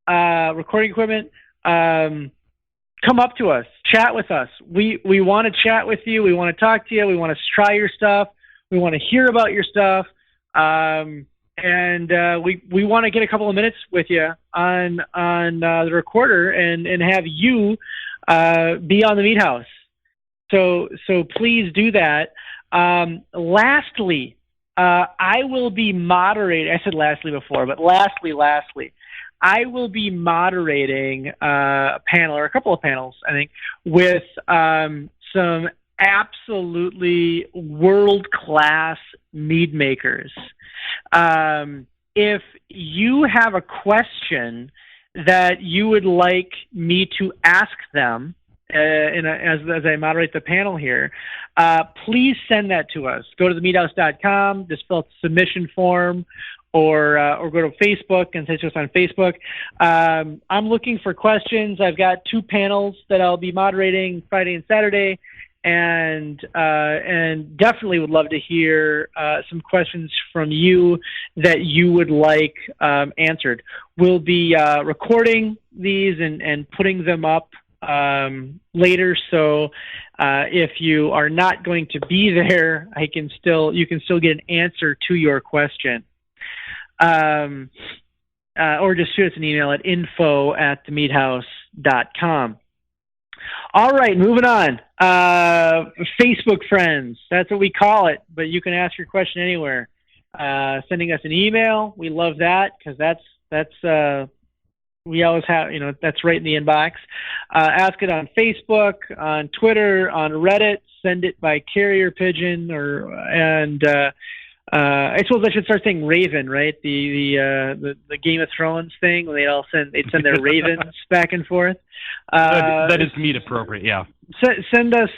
recording equipment. Come up to us, chat with us. We want to chat with you. We want to talk to you. We want to try your stuff. We want to hear about your stuff. And we want to get a couple of minutes with you on the recorder and have you be on the Mead House. So please do that. Lastly, I will be moderating. I said lastly before, but lastly, I will be moderating a panel or a couple of panels, I think, with some absolutely world-class mead makers. If you have a question that you would like me to ask them as I moderate the panel here, please send that to us. Go to themeadhouse.com, just fill out the submission form, or go to Facebook and send to us on Facebook. I'm looking for questions. I've got 2 panels that I'll be moderating Friday and Saturday, and definitely would love to hear some questions from you that you would like answered. We'll be recording these and putting them up later. So if you are not going to be there, you can still get an answer to your question. Or just shoot us an email at info@themeathouse.com. All right, moving on. Facebook friends, that's what we call it, but you can ask your question anywhere. Sending us an email, we love that, because that's we always have, that's right in the inbox. Ask it on Facebook, on Twitter, on Reddit. Send it by carrier pigeon, I suppose I should start saying Raven, right? The Game of Thrones thing, when they'd send their ravens back and forth. That is meat appropriate, yeah. Send us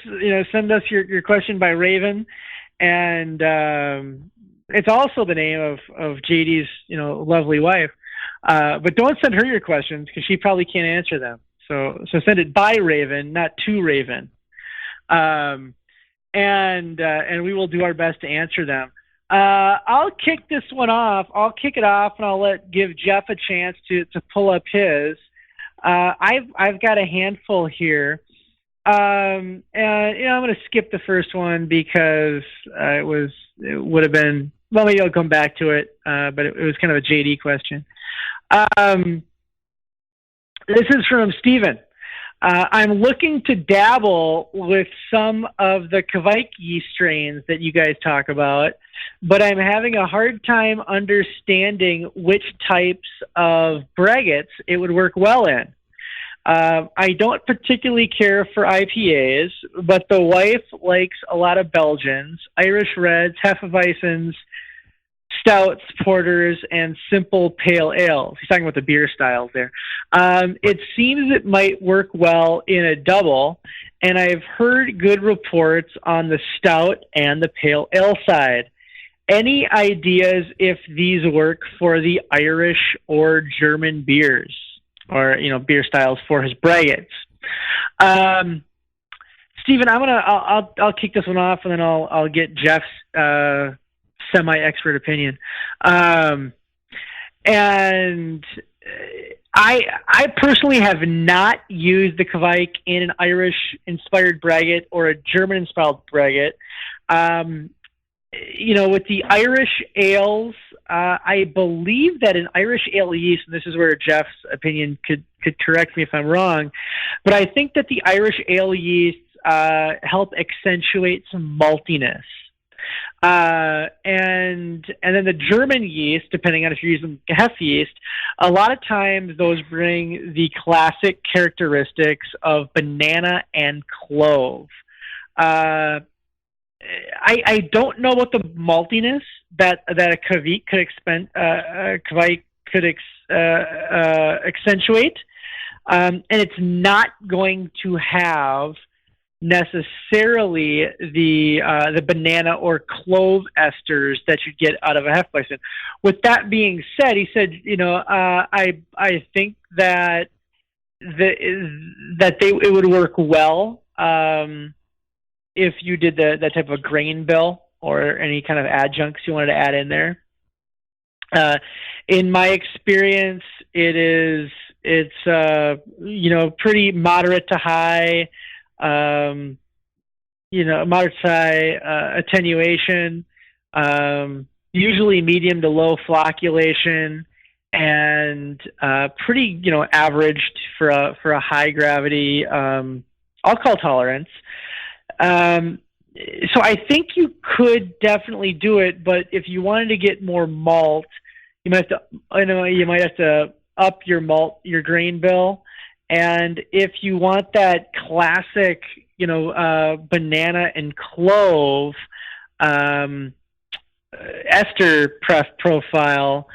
your question by Raven, and it's also the name of JD's lovely wife. But don't send her your questions, because she probably can't answer them. So send it by Raven, not to Raven, and we will do our best to answer them. I'll kick this one off. I'll kick it off, and I'll give Jeff a chance to pull up his. I've got a handful here, and I'm going to skip the first one because it would have been, well, maybe I'll come back to it, but it was kind of a JD question. This is from Steven. I'm looking to dabble with some of the Kveik yeast strains that you guys talk about, but I'm having a hard time understanding which types of braggots it would work well in. I don't particularly care for IPAs, but the wife likes a lot of Belgians, Irish Reds, Hefeweizens, stouts, porters, and simple pale ales. He's talking about the beer styles there. It seems it might work well in a double, and I've heard good reports on the stout and the pale ale side. Any ideas if these work for the Irish or German beers, or beer styles for his braggots? Stephen, I'll kick this one off, and then I'll get Jeff's semi-expert opinion. And I personally have not used the Kveik in an Irish-inspired braggot or a German-inspired braggot. With the Irish ales, I believe that an Irish ale yeast, and this is where Jeff's opinion could correct me if I'm wrong, but I think that the Irish ale yeasts help accentuate some maltiness. And then the German yeast, depending on if you're using Hef yeast, a lot of times those bring the classic characteristics of banana and clove. I don't know what the maltiness that a Kveik could accentuate, and it's not going to have necessarily the banana or clove esters that you get out of a Hefeweizen. With that being said, he said, I think that it would work well if you did that type of grain bill or any kind of adjuncts you wanted to add in there. In my experience, it's pretty moderate to high. Moderate to high attenuation, usually medium to low flocculation, and pretty averaged for a high gravity alcohol tolerance. So I think you could definitely do it, but if you wanted to get more malt, you might have to up your grain bill. And if you want that classic, banana and clove ester profile,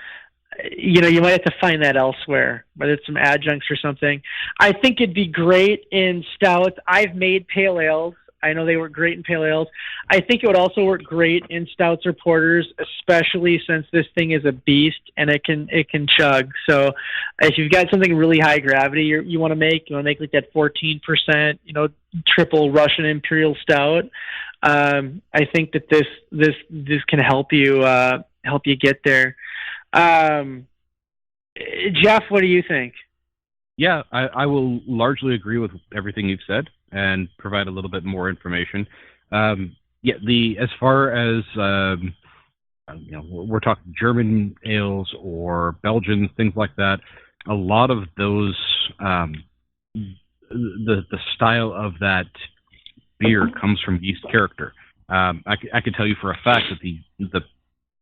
you might have to find that elsewhere, whether it's some adjuncts or something. I think it'd be great in stouts. I've made pale ales. I know they work great in pale ales. I think it would also work great in stouts or porters, especially since this thing is a beast and it can chug. So if you've got something really high gravity you want to make like that 14%, triple Russian Imperial Stout, I think that this can help you get there. Jeff, what do you think? Yeah, I will largely agree with everything you've said and provide a little bit more information. Yeah, as far as we're talking German ales or Belgian things like that. A lot of those, the style of that beer comes from yeast character. I can tell you for a fact that the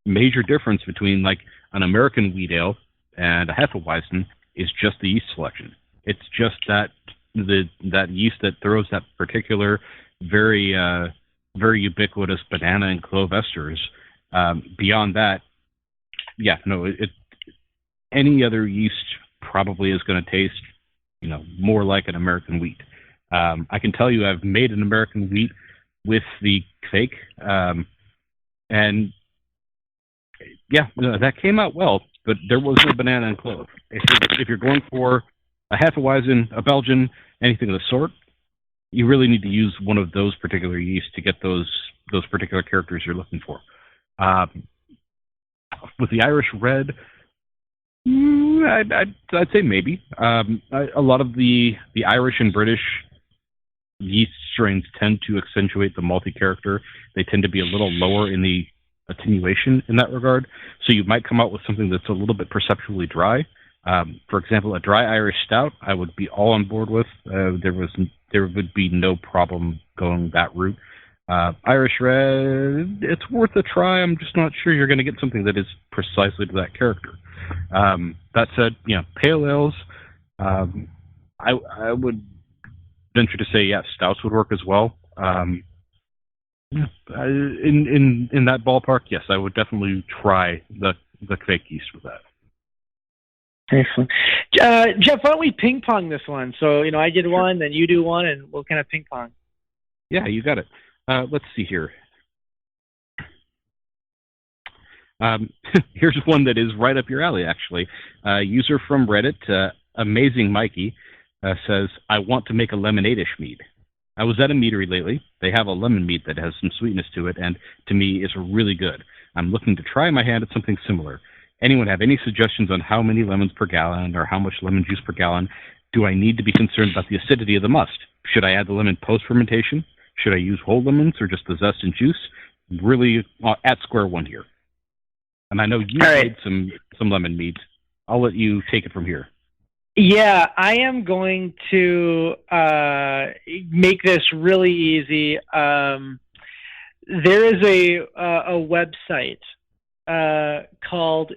major difference between like an American wheat ale and a Hefeweizen is just the yeast selection. It's just that yeast that throws that particular very very ubiquitous banana and clove esters. Beyond that, yeah, no, any other yeast probably is going to taste, more like an American wheat. I can tell you I've made an American wheat with the fake, and yeah, that came out well, but there was no banana and clove. If you're going for a Hefeweizen, a Belgian, anything of the sort, you really need to use one of those particular yeasts to get those particular characters you're looking for. With the Irish Red, I'd say maybe. A lot of the Irish and British yeast strains tend to accentuate the malty character. They tend to be a little lower in the attenuation in that regard. So you might come out with something that's a little bit perceptually dry. For example, a dry Irish stout, I would be all on board with. There would be no problem going that route. Irish Red, it's worth a try. I'm just not sure you're going to get something that is precisely to that character. That said, pale ales, I would venture to say, yes, stouts would work as well. In that ballpark, yes, I would definitely try the fake yeast with that. Excellent. Jeff, why don't we ping pong this one? So, I did one, then you do one, and we'll kind of ping pong. Yeah, you got it. Let's see here. Here's one that is right up your alley, actually. User from Reddit, Amazing Mikey, says, I want to make a lemonade-ish mead. I was at a meadery lately. They have a lemon mead that has some sweetness to it, and to me is really good. I'm looking to try my hand at something similar. Anyone have any suggestions on how many lemons per gallon or how much lemon juice per gallon? Do I need to be concerned about the acidity of the must? Should I add the lemon post-fermentation? Should I use whole lemons or just the zest and juice? Really at square one here. And I know you made some lemon meads. I'll let you take it from here. Yeah, I am going to make this really easy. There is a website called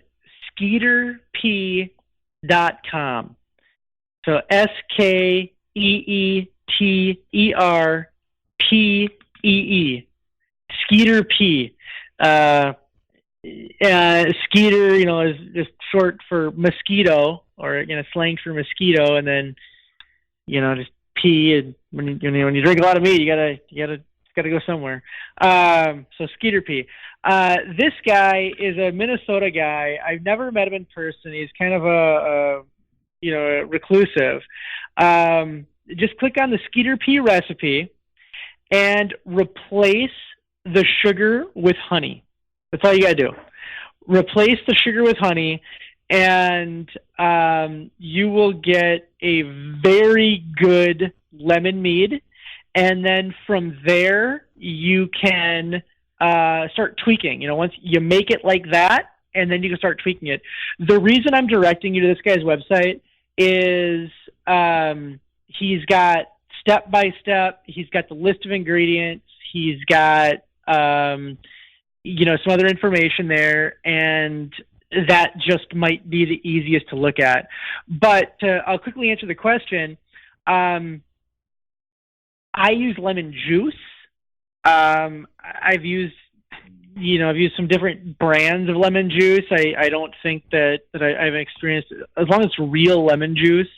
skeeterp.com. So SKEETERPEE. Skeeter P. Skeeter, is just short for mosquito, or slang for mosquito, and then just P. And when you drink a lot of meat, you gotta go somewhere. So Skeeter P. This guy is a Minnesota guy. I've never met him in person. He's kind of a reclusive. Just click on the Skeeter P recipe and replace the sugar with honey. That's all you gotta do. Replace the sugar with honey, and you will get a very good lemon mead. And then from there, you can start tweaking. Once you make it like that, and then you can start tweaking it. The reason I'm directing you to this guy's website is he's got step-by-step. He's got the list of ingredients. He's got some other information there, and that just might be the easiest to look at. But I'll quickly answer the question. I use lemon juice. I've used some different brands of lemon juice. I don't think that I've experienced, as long as it's real lemon juice,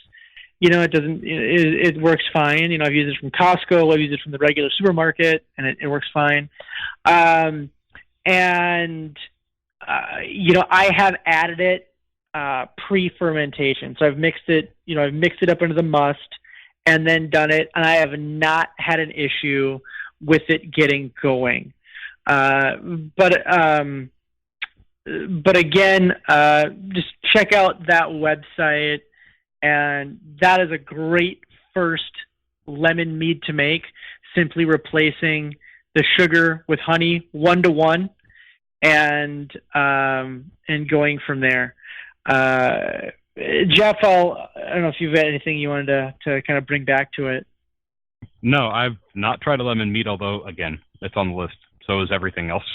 it works fine. I've used it from Costco. I've used it from the regular supermarket, and it works fine. I have added it pre-fermentation. So I've mixed it up into the must and then done it, and I have not had an issue with it getting going. But again, just check out that website and that is a great first lemon mead to make. Simply replacing the sugar with honey 1-to-1, and going from there. Jeff, I don't know if you've got anything you wanted to kind of bring back to it. No, I've not tried a lemon mead, although, again, it's on the list. So is everything else.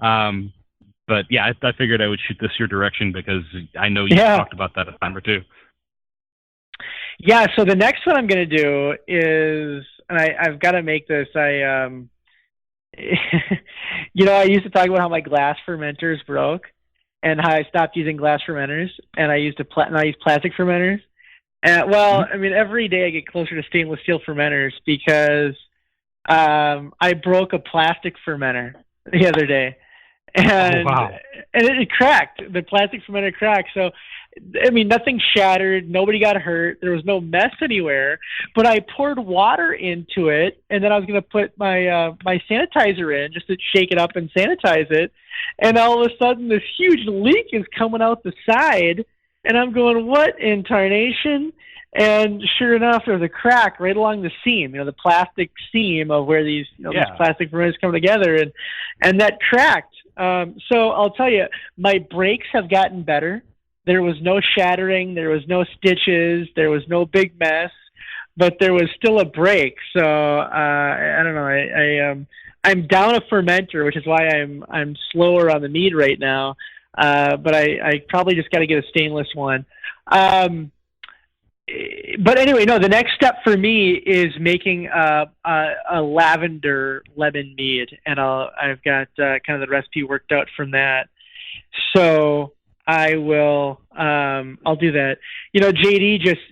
But yeah, I figured I would shoot this your direction because I know you've talked about that a time or two. Yeah, so the next one I'm going to do is, and I've got to make this, I used to talk about how my glass fermenters broke and how I stopped using glass fermenters and I use plastic fermenters. I mean, every day I get closer to stainless steel fermenters because I broke a plastic fermenter the other day. And, and it cracked. The plastic fermenter cracked. So, I mean, nothing shattered. Nobody got hurt. There was no mess anywhere. But I poured water into it, and then I was going to put my my sanitizer in just to shake it up and sanitize it. And all of a sudden, this huge leak is coming out the side. And I'm going, what in tarnation? And sure enough, there's a crack right along the seam, the plastic seam of where these, these plastic fermenters come together. And that cracked. So I'll tell you, my brakes have gotten better. There was no shattering. There was no stitches. There was no big mess, but there was still a break. So I don't know. I'm down a fermenter, which is why I'm slower on the mead right now. But I probably just got to get a stainless one. But anyway, no, the next step for me is making a lavender lemon mead, and I've got kind of the recipe worked out from that. So I will, I'll do that. JD just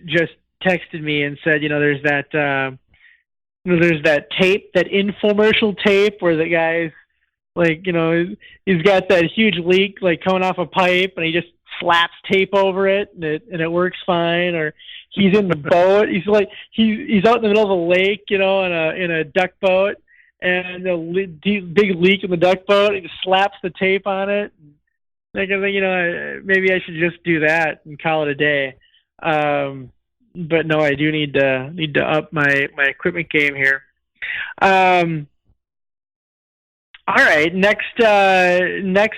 texted me and said, there's that tape, that infomercial tape where the guy's like, he's got that huge leak like coming off a pipe, and he just slaps tape over it, and it works fine. Or he's in the boat. He's like he's out in the middle of a lake, in a duck boat, and a big leak in the duck boat. He just slaps the tape on it. Like, I think, maybe I should just do that and call it a day. But no, I do need to up my equipment game here. All right, next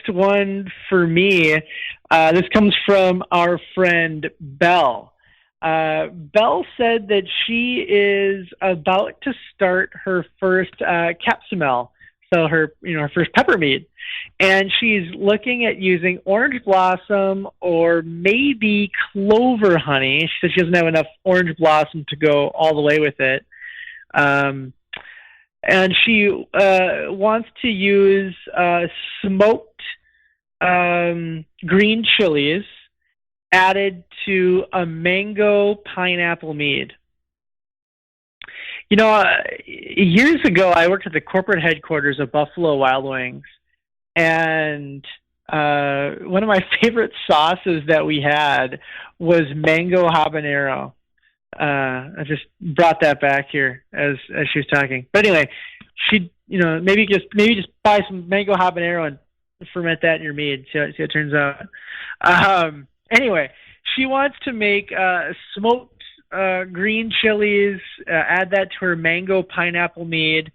one for me. This comes from our friend Belle. Belle said that she is about to start her first Capsamel, so her first pepper mead, and she's looking at using orange blossom or maybe clover honey. She said she doesn't have enough orange blossom to go all the way with it. And she wants to use smoked green chilies added to a mango pineapple mead. Years ago, I worked at the corporate headquarters of Buffalo Wild Wings, and one of my favorite sauces that we had was mango habanero. I just brought that back here as she was talking. But anyway, she, maybe just buy some mango habanero and ferment that in your mead. See how it turns out. Anyway, she wants to make smoked green chilies, add that to her mango pineapple mead.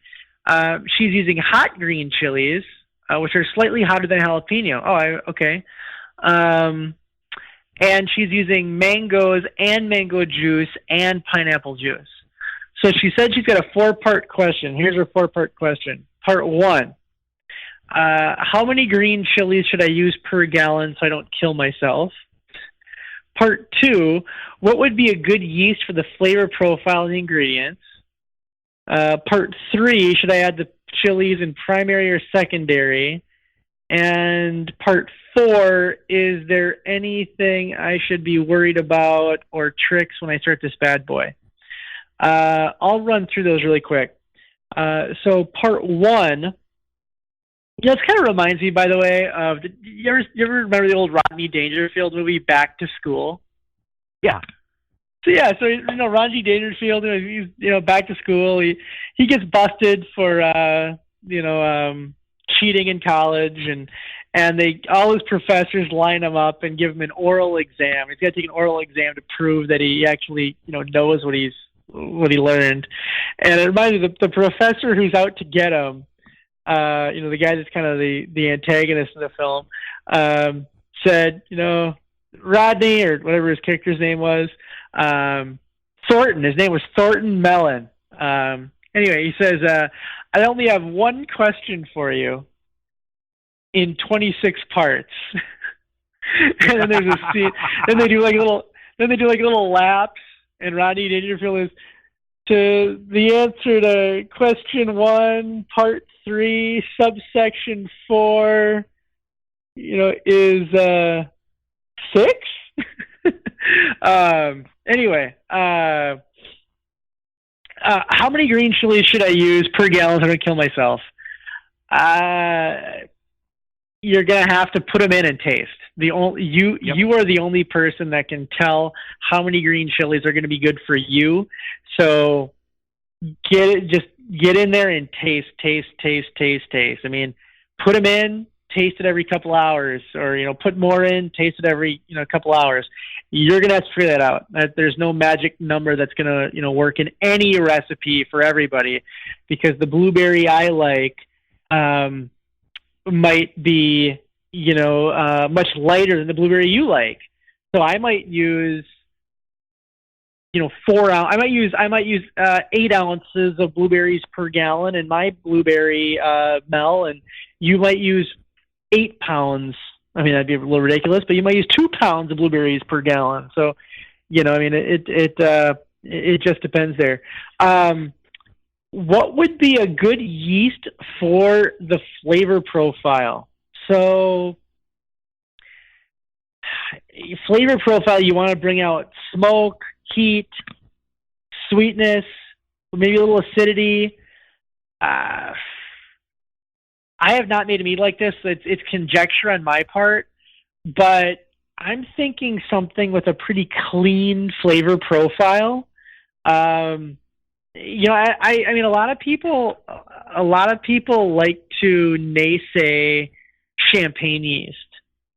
She's using hot green chilies, which are slightly hotter than jalapeno. Okay. And she's using mangoes and mango juice and pineapple juice. So she said she's got a 4-part question. Here's her 4-part question. Part 1, how many green chilies should I use per gallon so I don't kill myself? Part 2, what would be a good yeast for the flavor profile of the ingredients? Part 3, should I add the chilies in primary or secondary? And part 4, is there anything I should be worried about or tricks when I start this bad boy? I'll run through those really quick. So part 1, it kind of reminds me, by the way, of, you ever remember the old Rodney Dangerfield movie, Back to School? Yeah. So Rodney Dangerfield, he's back to school. He gets busted for cheating in college, and all his professors line him up and give him an oral exam. He's got to take an oral exam to prove that he actually, knows what he learned. And it reminds me of the professor who's out to get him. The guy that's kind of the antagonist in the film, said, Rodney, or whatever his character's name was, Thornton. His name was Thornton Mellon. Anyway, he says, I only have one question for you in 26 parts. And then there's a scene, then they do like little laps, and Rodney Dangerfield is, to the answer to question 1, part 3, subsection 4, is 6. Anyway, how many green chilies should I use per gallon if I'm going to kill myself? You're going to have to put them in and taste. You are the only person that can tell how many green chilies are going to be good for you. So just get in there and taste. I mean, put them in, taste it every couple hours, or, put more in, taste it every, couple hours. You're going to have to figure that out. There's no magic number that's going to, work in any recipe for everybody, because the blueberry I like, might be, much lighter than the blueberry you like. So I might use, 4 ounces. I might use 8 ounces of blueberries per gallon in my blueberry Mel, and you might use 8 pounds. I mean, that'd be a little ridiculous, but you might use 2 pounds of blueberries per gallon. So, it just depends there. What would be a good yeast for the flavor profile? So, flavor profile, you want to bring out smoke, heat, sweetness, maybe a little acidity. I have not made a mead like this. It's conjecture on my part, but I'm thinking something with a pretty clean flavor profile. I mean, a lot of people like to naysay champagne yeast.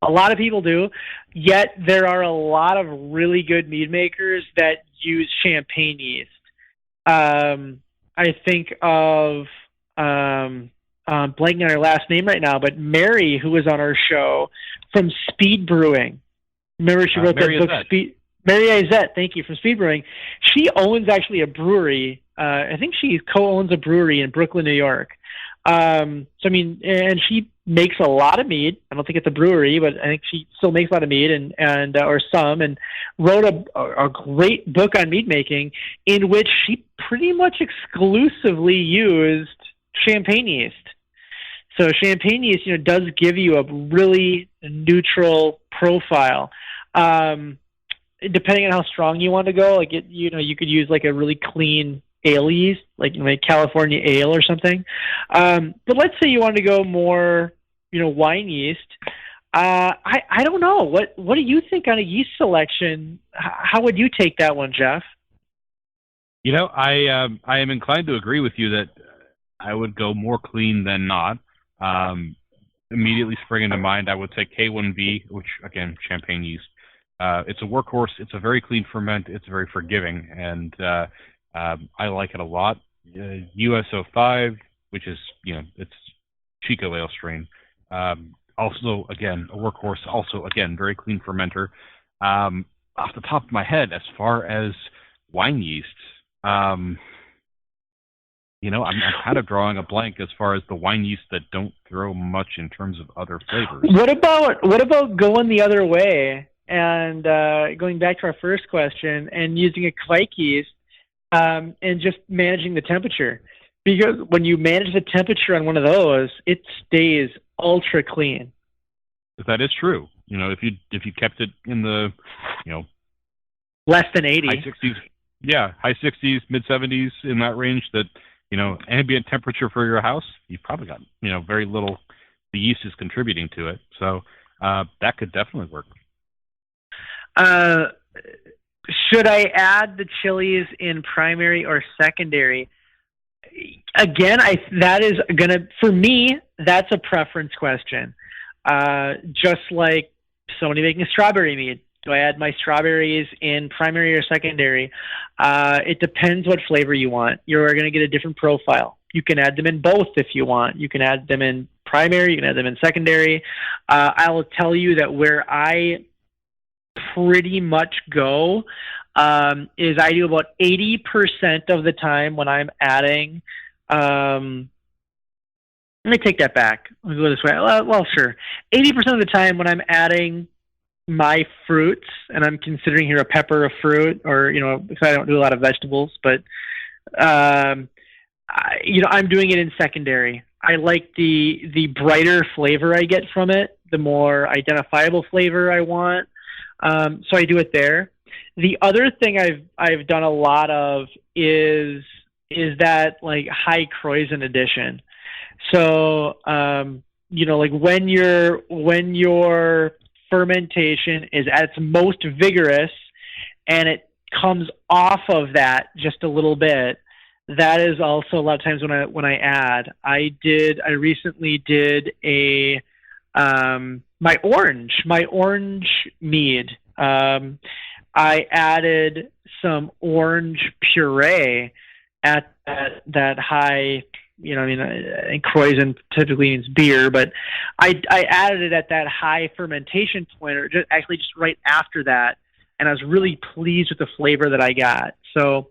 A lot of people do, yet there are a lot of really good mead makers that use champagne yeast. I think of blanking on her last name right now, but Mary, who was on our show from Speed Brewing. Remember, she wrote that book, Speed. Mary Izette, thank you, from Speed Brewing. She owns actually a brewery. I think she co-owns a brewery in Brooklyn, New York. And she makes a lot of mead. I don't think it's a brewery, but I think she still makes a lot of mead and wrote a great book on mead making, in which she pretty much exclusively used champagne yeast. So champagne yeast, does give you a really neutral profile. Depending on how strong you want to go, you could use like a really clean ale yeast, like California ale or something. But let's say you want to go more, wine yeast. I don't know. What do you think on a yeast selection? How would you take that one, Jeff? I am inclined to agree with you that I would go more clean than not. Immediately springing to mind, I would say K1V, which again, champagne yeast. It's a workhorse. It's a very clean ferment. It's very forgiving, and I like it a lot. USO5, which is it's Chico ale strain. Also, again, a workhorse. Also, again, very clean fermenter. Off the top of my head, as far as wine yeast, I'm kind of drawing a blank as far as the wine yeast that don't throw much in terms of other flavors. What about going the other way and going back to our first question and using a Kveik yeast and just managing the temperature? Because when you manage the temperature on one of those, it stays ultra clean. That is true. If you kept it in the less than 80, high 60s, high 60s, mid 70s, in that range, that ambient temperature for your house, you've probably got very little. The yeast is contributing to it, so that could definitely work. Should I add the chilies in primary or secondary? Again, for me, that's a preference question. Just like somebody making a strawberry mead. Do I add my strawberries in primary or secondary? It depends what flavor you want. You're going to get a different profile. You can add them in both if you want. You can add them in primary. You can add them in secondary. I will tell you that where I pretty much go is I do about 80% of the time when I'm adding. Let me take that back. Let me go this way. Well, sure. 80% of the time when I'm adding my fruits, and I'm considering here a pepper a fruit, or, because I don't do a lot of vegetables, but, I'm doing it in secondary. I like the brighter flavor I get from it, the more identifiable flavor I want. So I do it there. The other thing I've done a lot of is that like high Kreuzen addition. So, like when your fermentation is at its most vigorous and it comes off of that just a little bit, that is also a lot of times when I add. I recently did my orange mead. I added some orange puree at that high, and Kreuzen typically means beer, but I added it at that high fermentation point, or just right after that, and I was really pleased with the flavor that I got. So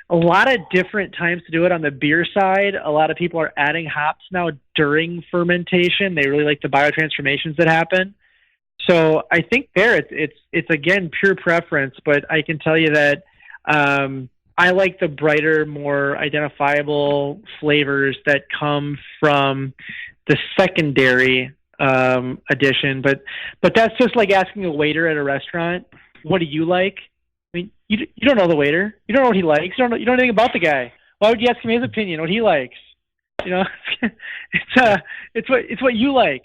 a lot of different times to do it on the beer side. A lot of people are adding hops now during fermentation. They really like the biotransformations that happen. So I think it's again pure preference, but I can tell you that I like the brighter, more identifiable flavors that come from the secondary addition. But that's just like asking a waiter at a restaurant, what do you like? I mean, you don't know the waiter. You don't know what he likes. You don't know anything about the guy. Why would you ask him his opinion, what he likes? It's what you like.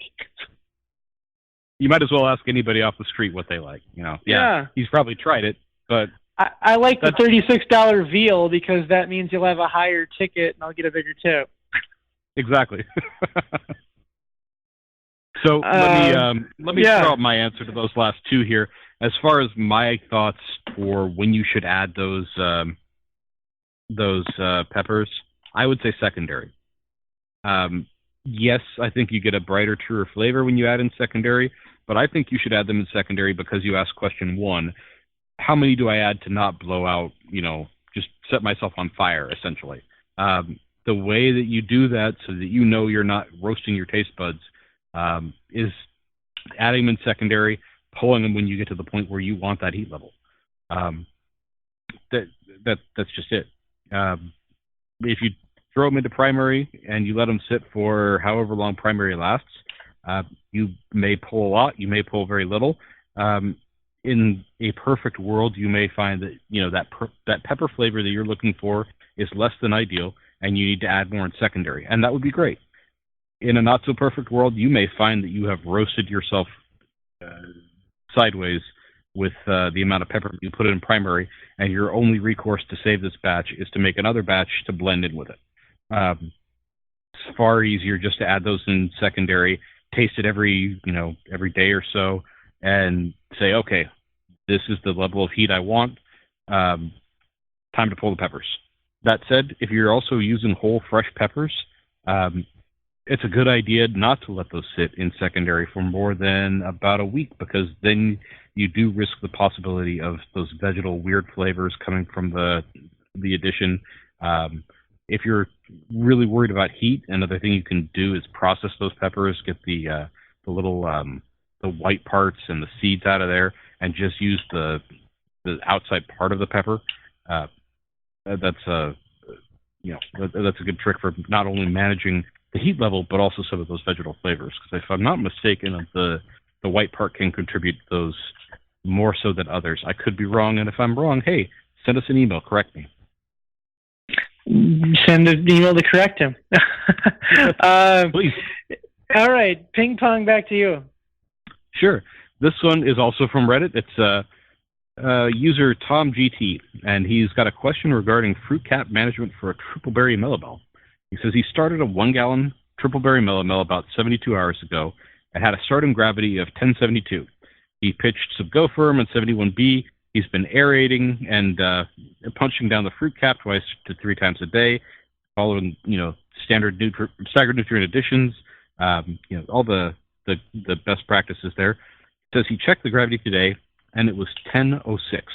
You might as well ask anybody off the street what they like. Yeah. He's probably tried it, but I like the $36 veal because that means you'll have a higher ticket and I'll get a bigger tip. Exactly. So let me throw out my answer to those last two here. As far as my thoughts for when you should add those peppers, I would say secondary. Yes, I think you get a brighter, truer flavor when you add in secondary, but I think you should add them in secondary because you asked question one, how many do I add to not blow out, just set myself on fire, essentially. The way that you do that so that you're not roasting your taste buds is adding them in secondary, pulling them when you get to the point where you want that heat level. That's just it. If you throw them into primary and you let them sit for however long primary lasts, you may pull a lot, you may pull very little. In a perfect world, you may find that that pepper flavor that you're looking for is less than ideal, and you need to add more in secondary, and that would be great. In a not so perfect world, you may find that you have roasted yourself sideways with the amount of pepper you put in primary, and your only recourse to save this batch is to make another batch to blend in with it. It's far easier just to add those in secondary, taste it every day or so, and say, okay, this is the level of heat I want. Time to pull the peppers. That said, if you're also using whole fresh peppers, it's a good idea not to let those sit in secondary for more than about a week, because then you do risk the possibility of those vegetal weird flavors coming from the addition. If you're really worried about heat, another thing you can do is process those peppers, get the little the white parts and the seeds out of there, and just use the outside part of the pepper. That's a good trick for not only managing the heat level, but also some of those vegetal flavors. Because if I'm not mistaken, the white part can contribute those more so than others. I could be wrong, and if I'm wrong, hey, send us an email, correct me. Send an email to correct him. Please. All right, ping pong, back to you. Sure. This one is also from Reddit. It's user Tom GT, and he's got a question regarding fruit cap management for a triple berry mellow. He says he started a 1 gallon triple berry mellow about 72 hours ago, and had a starting gravity of 1072. He pitched some Go Firm and 71B. He's been aerating and punching down the fruit cap 2 to 3 times a day, following staggered nutrient additions. All the best practices there. Says he checked the gravity today, and it was 1006.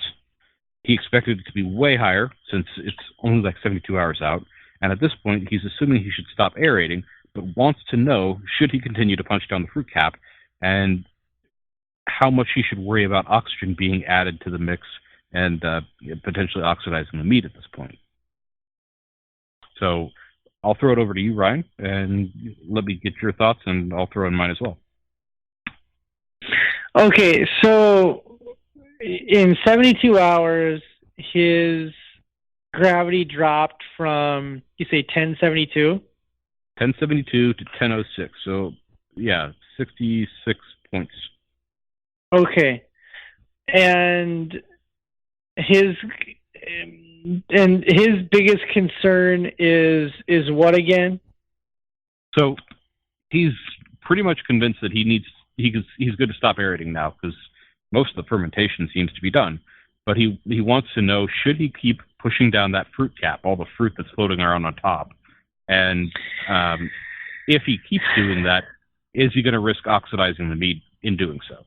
He expected it to be way higher since it's only like 72 hours out, and at this point he's assuming he should stop aerating, but wants to know should he continue to punch down the fruit cap and how much he should worry about oxygen being added to the mix and potentially oxidizing the meat at this point. So I'll throw it over to you, Ryan, and let me get your thoughts, and I'll throw in mine as well. Okay, so in 72 hours, his gravity dropped from, you say 1072? 1072 to 1006. So, yeah, 66 points. Okay. And his biggest concern is what again? So he's pretty much convinced that he's good to stop aerating now because most of the fermentation seems to be done. But he wants to know, should he keep pushing down that fruit cap, all the fruit that's floating around on top? And if he keeps doing that, is he going to risk oxidizing the meat in doing so?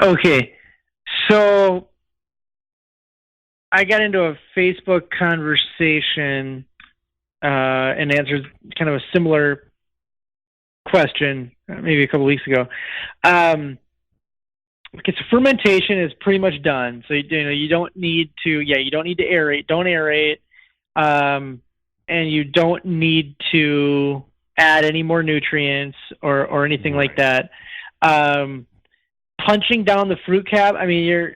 Okay, so I got into a Facebook conversation and answered kind of a similar question maybe a couple weeks ago. Because fermentation is pretty much done, so you don't need to aerate. Don't aerate, and you don't need to add any more nutrients or anything like that. Punching down the fruit cap, I mean,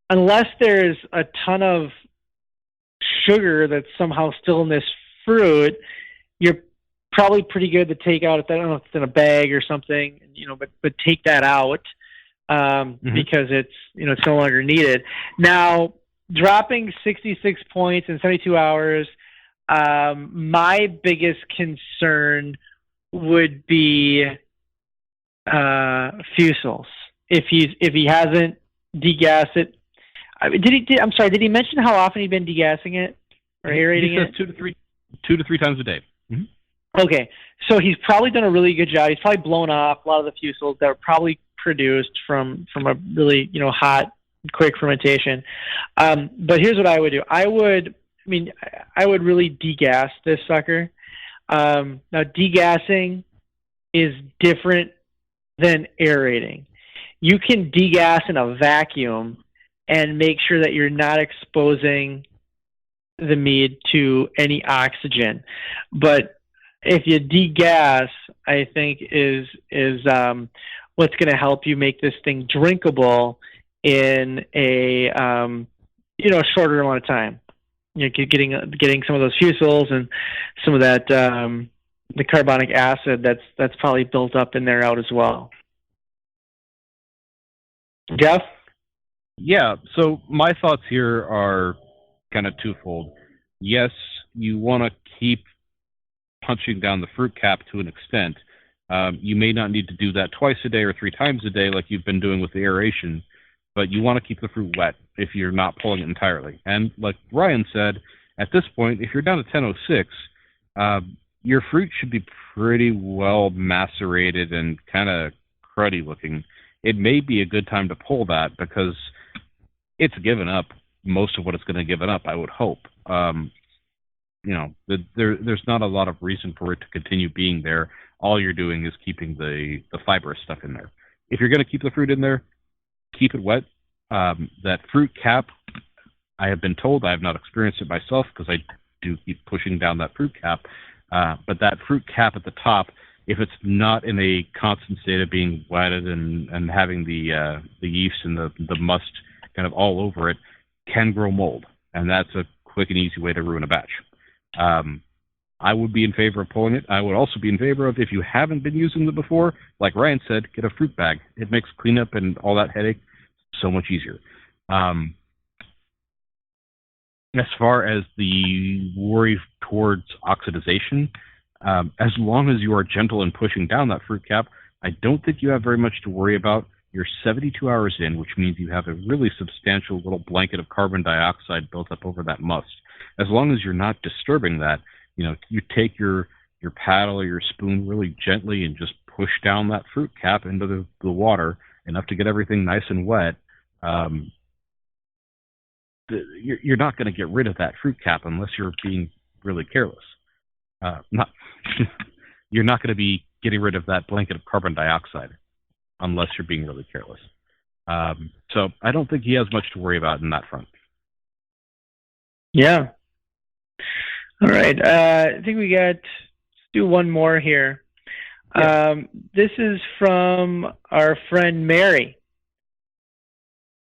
unless there's a ton of sugar that's somehow still in this fruit, you're probably pretty good to take out. I don't know if it's in a bag or something, but take that out because it's it's no longer needed. Now, dropping 66 points in 72 hours, my biggest concern would be fusels. If he hasn't degassed it, did he mention how often he'd been degassing it or aerating it? He says 2 to 3 times a day. Mm-hmm. Okay, so he's probably done a really good job. He's probably blown off a lot of the fusels that were probably produced from a really hot, quick fermentation. But here's what I would do. I would really degas this sucker. Now, degassing is different than aerating. You can degas in a vacuum and make sure that you're not exposing the mead to any oxygen. But if you degas, I think is what's going to help you make this thing drinkable in a shorter amount of time. Getting some of those fusels and some of that the carbonic acid that's probably built up in there out as well. Jeff? Yeah, so my thoughts here are kind of twofold. Yes, you want to keep punching down the fruit cap to an extent. You may not need to do that twice a day or 3 times a day like you've been doing with the aeration, but you want to keep the fruit wet if you're not pulling it entirely. And like Ryan said, at this point, if you're down to 1006, your fruit should be pretty well macerated and kind of cruddy looking. It may be a good time to pull that because it's given up most of what it's going to give it up, I would hope. There's not a lot of reason for it to continue being there. All you're doing is keeping the fibrous stuff in there. If you're going to keep the fruit in there, keep it wet. That fruit cap, I have been told, I have not experienced it myself because I do keep pushing down that fruit cap, but that fruit cap at the top, if it's not in a constant state of being wetted and having the yeast and the must kind of all over it, can grow mold, and that's a quick and easy way to ruin a batch. I would be in favor of pulling it. I would also be in favor of, if you haven't been using it before, like Ryan said, get a fruit bag. It makes cleanup and all that headache so much easier. As far as the worry towards oxidization, As long as you are gentle in pushing down that fruit cap, I don't think you have very much to worry about. You're 72 hours in, which means you have a really substantial little blanket of carbon dioxide built up over that must. As long as you're not disturbing that, you take your paddle or your spoon really gently and just push down that fruit cap into the water enough to get everything nice and wet. You're not going to get rid of that fruit cap unless you're being really careless. You're not going to be getting rid of that blanket of carbon dioxide unless you're being really careless. So I don't think he has much to worry about in that front. Yeah. All right. I think let's do one more here. Yeah. This is from our friend Mary.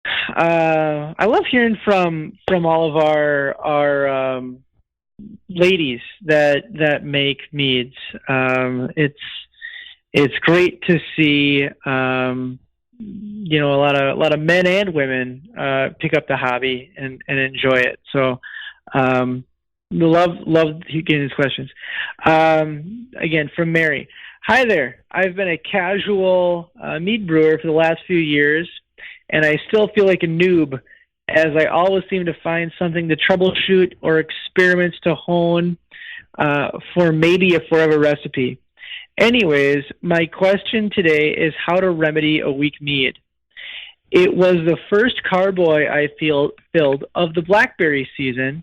I love hearing from all of our ladies that make meads. It's great to see a lot of men and women pick up the hobby and enjoy it. So love getting these questions. Again, from Mary. Hi there. I've been a casual mead brewer for the last few years, and I still feel like a noob, as I always seem to find something to troubleshoot or experiments to hone for maybe a forever recipe. Anyways, my question today is how to remedy a weak mead. It was the first carboy I filled of the blackberry season,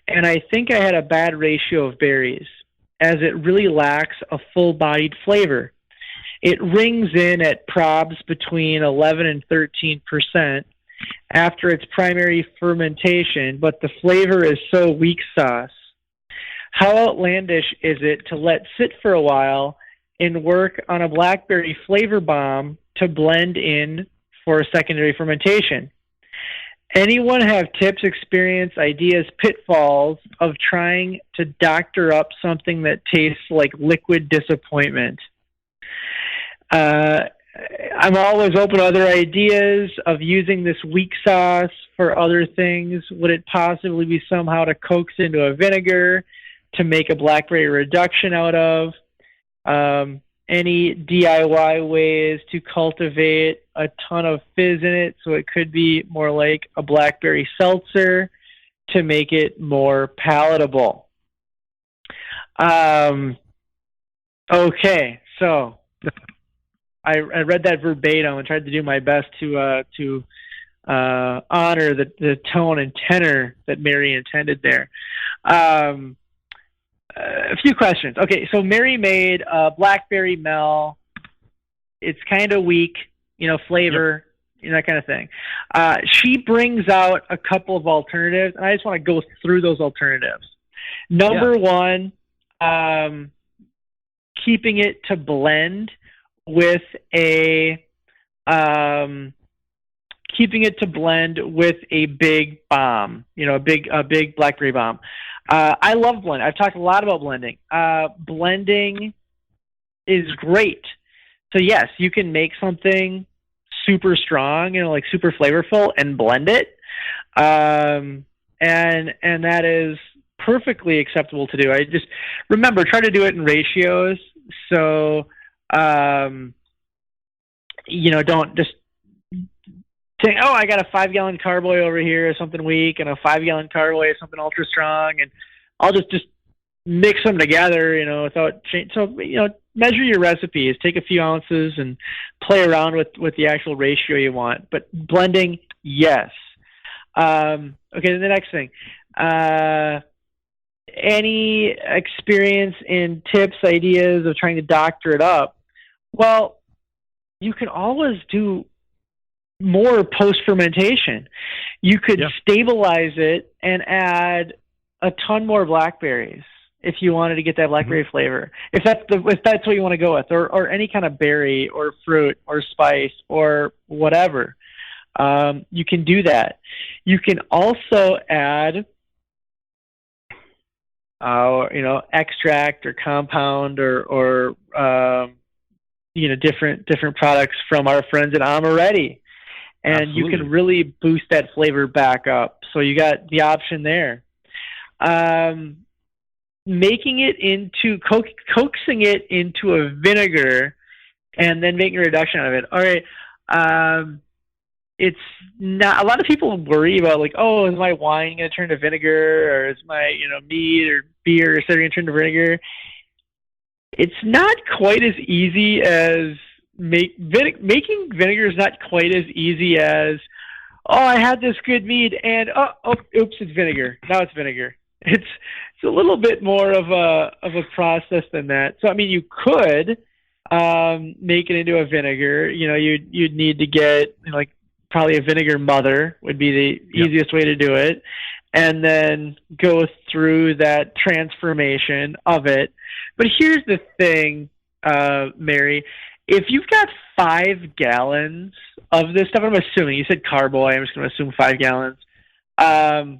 and I think I had a bad ratio of berries, as it really lacks a full-bodied flavor. It rings in at probs between 11 and 13% after its primary fermentation, but the flavor is so weak sauce. How outlandish is it to let sit for a while and work on a blackberry flavor bomb to blend in for secondary fermentation? Anyone have tips, experience, ideas, pitfalls of trying to doctor up something that tastes like liquid disappointment? I'm always open to other ideas of using this weak sauce for other things. Would it possibly be somehow to coax into a vinegar to make a blackberry reduction out of? Any DIY ways to cultivate a ton of fizz in it so it could be more like a blackberry seltzer to make it more palatable? Okay, so I read that verbatim and tried to do my best to honor the tone and tenor that Mary intended there. A few questions. Okay, so Mary made blackberry mel. It's kind of weak, flavor, that kind of thing. She brings out a couple of alternatives, and I just want to go through those alternatives. Number one, keeping it to blend with a big bomb, a big blackberry bomb. I love blending. I've talked a lot about blending. Blending is great. So yes, you can make something super strong, like super flavorful, and blend it. And that is perfectly acceptable to do. I just remember, try to do it in ratios. So, don't just saying, oh, I got a 5-gallon carboy over here, something weak, and a 5-gallon carboy, something ultra strong, and I'll just mix them together, without change. So, measure your recipes, take a few ounces, and play around with the actual ratio you want. But blending, yes. Okay, then the next thing. Any experience in tips, ideas of trying to doctor it up? Well, you can always do more post-fermentation. You could stabilize it and add a ton more blackberries if you wanted to get that blackberry flavor. If that's what you want to go with, or any kind of berry or fruit or spice or whatever, you can do that. You can also add extract or compound or different products from our friends at Amaretti. And Absolutely. You can really boost that flavor back up. So you got the option there. making it into coaxing it into a vinegar and then making a reduction out of it. All right. It's not, a lot of people worry about like, oh, is my wine going to turn to vinegar, or is my, mead or beer or something going to turn to vinegar? It's not quite as easy as making vinegar is not quite as easy as, oh, I had this good mead and oops, it's vinegar. Now it's vinegar. It's a little bit more of a process than that. So I mean, you could make it into a vinegar. You'd need to get like probably a vinegar mother would be the easiest way to do it, and then go through that transformation of it. But here's the thing, Mary. If you've got 5 gallons of this stuff, I'm assuming, you said Carboy, I'm just going to assume 5 gallons. That's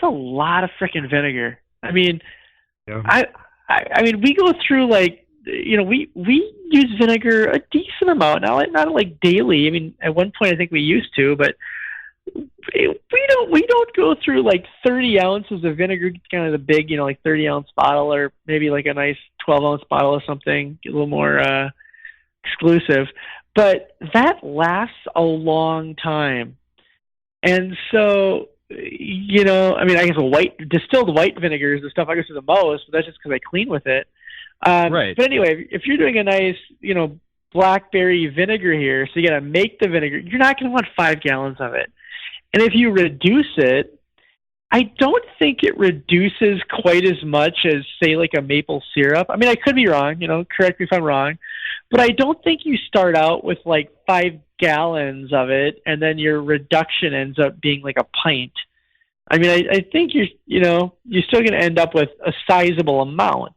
a lot of freaking vinegar. I mean, I mean, we go through like, we use vinegar a decent amount now, not like daily. I mean, at one point I think we used to, but we don't go through like 30 ounces of vinegar, kind of the big, like 30-ounce bottle, or maybe like a nice 12-ounce bottle or something, a little more exclusive. But that lasts a long time. And so, I mean, I guess distilled white vinegar is the stuff I go through the most, but that's just because I clean with it. Right. But anyway, if you're doing a nice, blackberry vinegar here, so you got to make the vinegar, you're not going to want 5 gallons of it. And if you reduce it, I don't think it reduces quite as much as, say, like a maple syrup. I mean, I could be wrong, correct me if I'm wrong, but I don't think you start out with like 5 gallons of it and then your reduction ends up being like a pint. I mean, I think you're still going to end up with a sizable amount.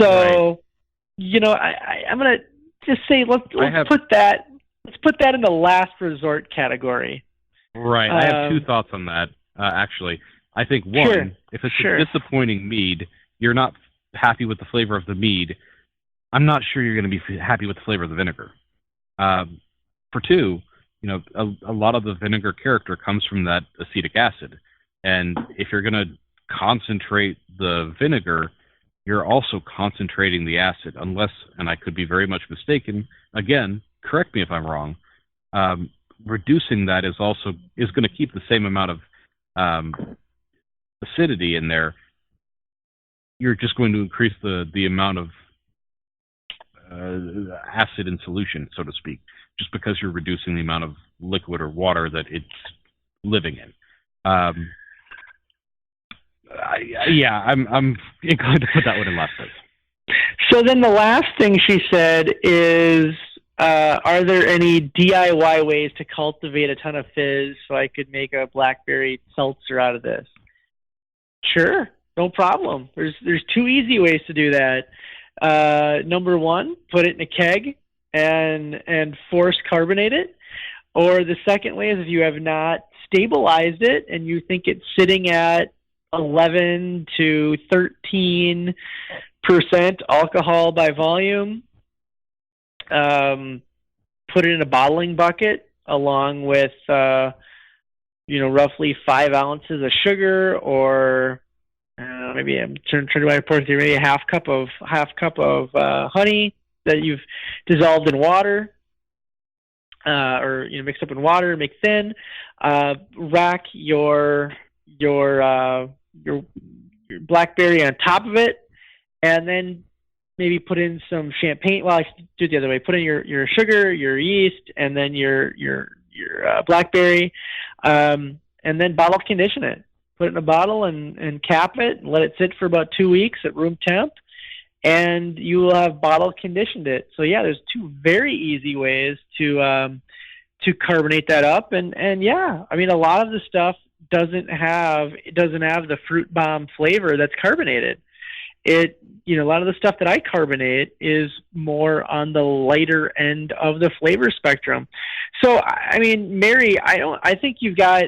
So, right. I'm going to just say let's put that in the last resort category. Right. I have 2 thoughts on that. Actually, I think one, if it's a disappointing mead, you're not happy with the flavor of the mead. I'm not sure you're going to be happy with the flavor of the vinegar. For 2, a lot of the vinegar character comes from that acetic acid, and if you're going to concentrate the vinegar, you're also concentrating the acid, unless, and I could be very much mistaken, again, correct me if I'm wrong, reducing that is going to keep the same amount of acidity in there. You're just going to increase the amount of acid in solution, so to speak, just because you're reducing the amount of liquid or water that it's living in. I'm inclined to put that one in last place. So then the last thing she said is, are there any DIY ways to cultivate a ton of fizz so I could make a blackberry seltzer out of this? Sure, no problem. There's 2 easy ways to do that. Number 1, put it in a keg and force carbonate it. Or the second way is, if you have not stabilized it and you think it's sitting at 11 to 13% alcohol by volume, put it in a bottling bucket along with roughly 5 ounces of sugar, or maybe I'm trying to report here, maybe a half cup of honey that you've dissolved in water, or mixed up in water, make thin. Rack your blackberry on top of it, and then maybe put in some champagne. Well, I should do it the other way. Put in your sugar, your yeast, and then your blackberry, and then bottle condition it. Put it in a bottle and cap it and let it sit for about 2 weeks at room temp, and you will have bottle conditioned it. So yeah, there's 2 very easy ways to carbonate that up, and yeah, I mean, a lot of the stuff doesn't have the fruit bomb flavor that's carbonated. A lot of the stuff that I carbonate is more on the lighter end of the flavor spectrum. So, I mean, Mary, I think you've got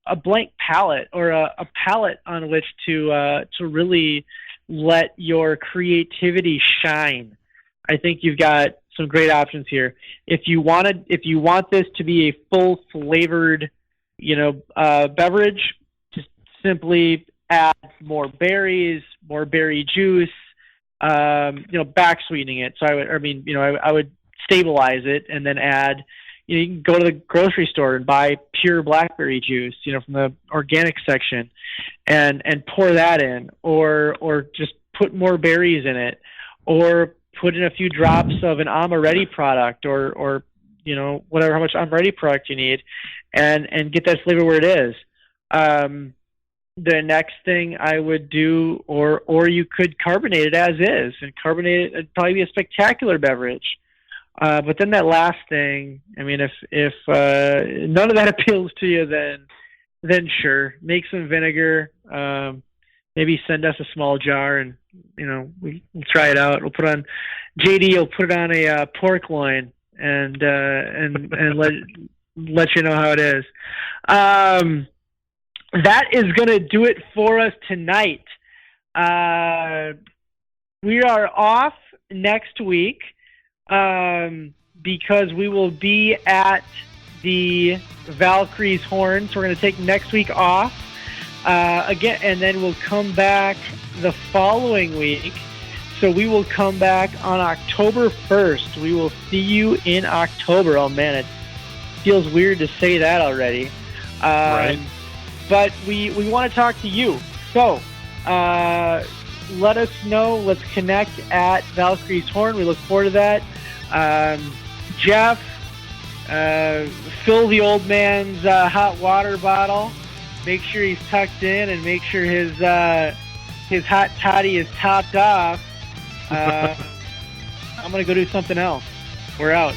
a blank palette, or a palette on which to really let your creativity shine. I think you've got some great options here. If you want this to be a full flavored, beverage, just simply add more berries, more berry juice, back sweetening it. So I would stabilize it and then add. You can go to the grocery store and buy pure blackberry juice, from the organic section, and pour that in, or just put more berries in it, or put in a few drops of an Amaretti product, or whatever, how much Amaretti product you need, and get that flavor where it is. The next thing I would do, or you could carbonate it as is, and carbonate it. It'd probably be a spectacular beverage. But then that last thing, if none of that appeals to you, then sure, make some vinegar. Maybe send us a small jar, and we'll try it out. We'll put on JD. Will put it on a pork loin, and let you know how it is. That is going to do it for us tonight. We are off next week. Because we will be at the Valkyrie's Horn, so we're going to take next week off again, and then we'll come back the following week. So we will come back on October 1st. We will see you in October. Oh man, it feels weird to say that already. Right. But we want to talk to you. So let us know. Let's connect at Valkyrie's Horn. We look forward to that. Jeff, fill the old man's hot water bottle. Make sure he's tucked in, and make sure his hot toddy is topped off. I'm going to go do something else. We're out.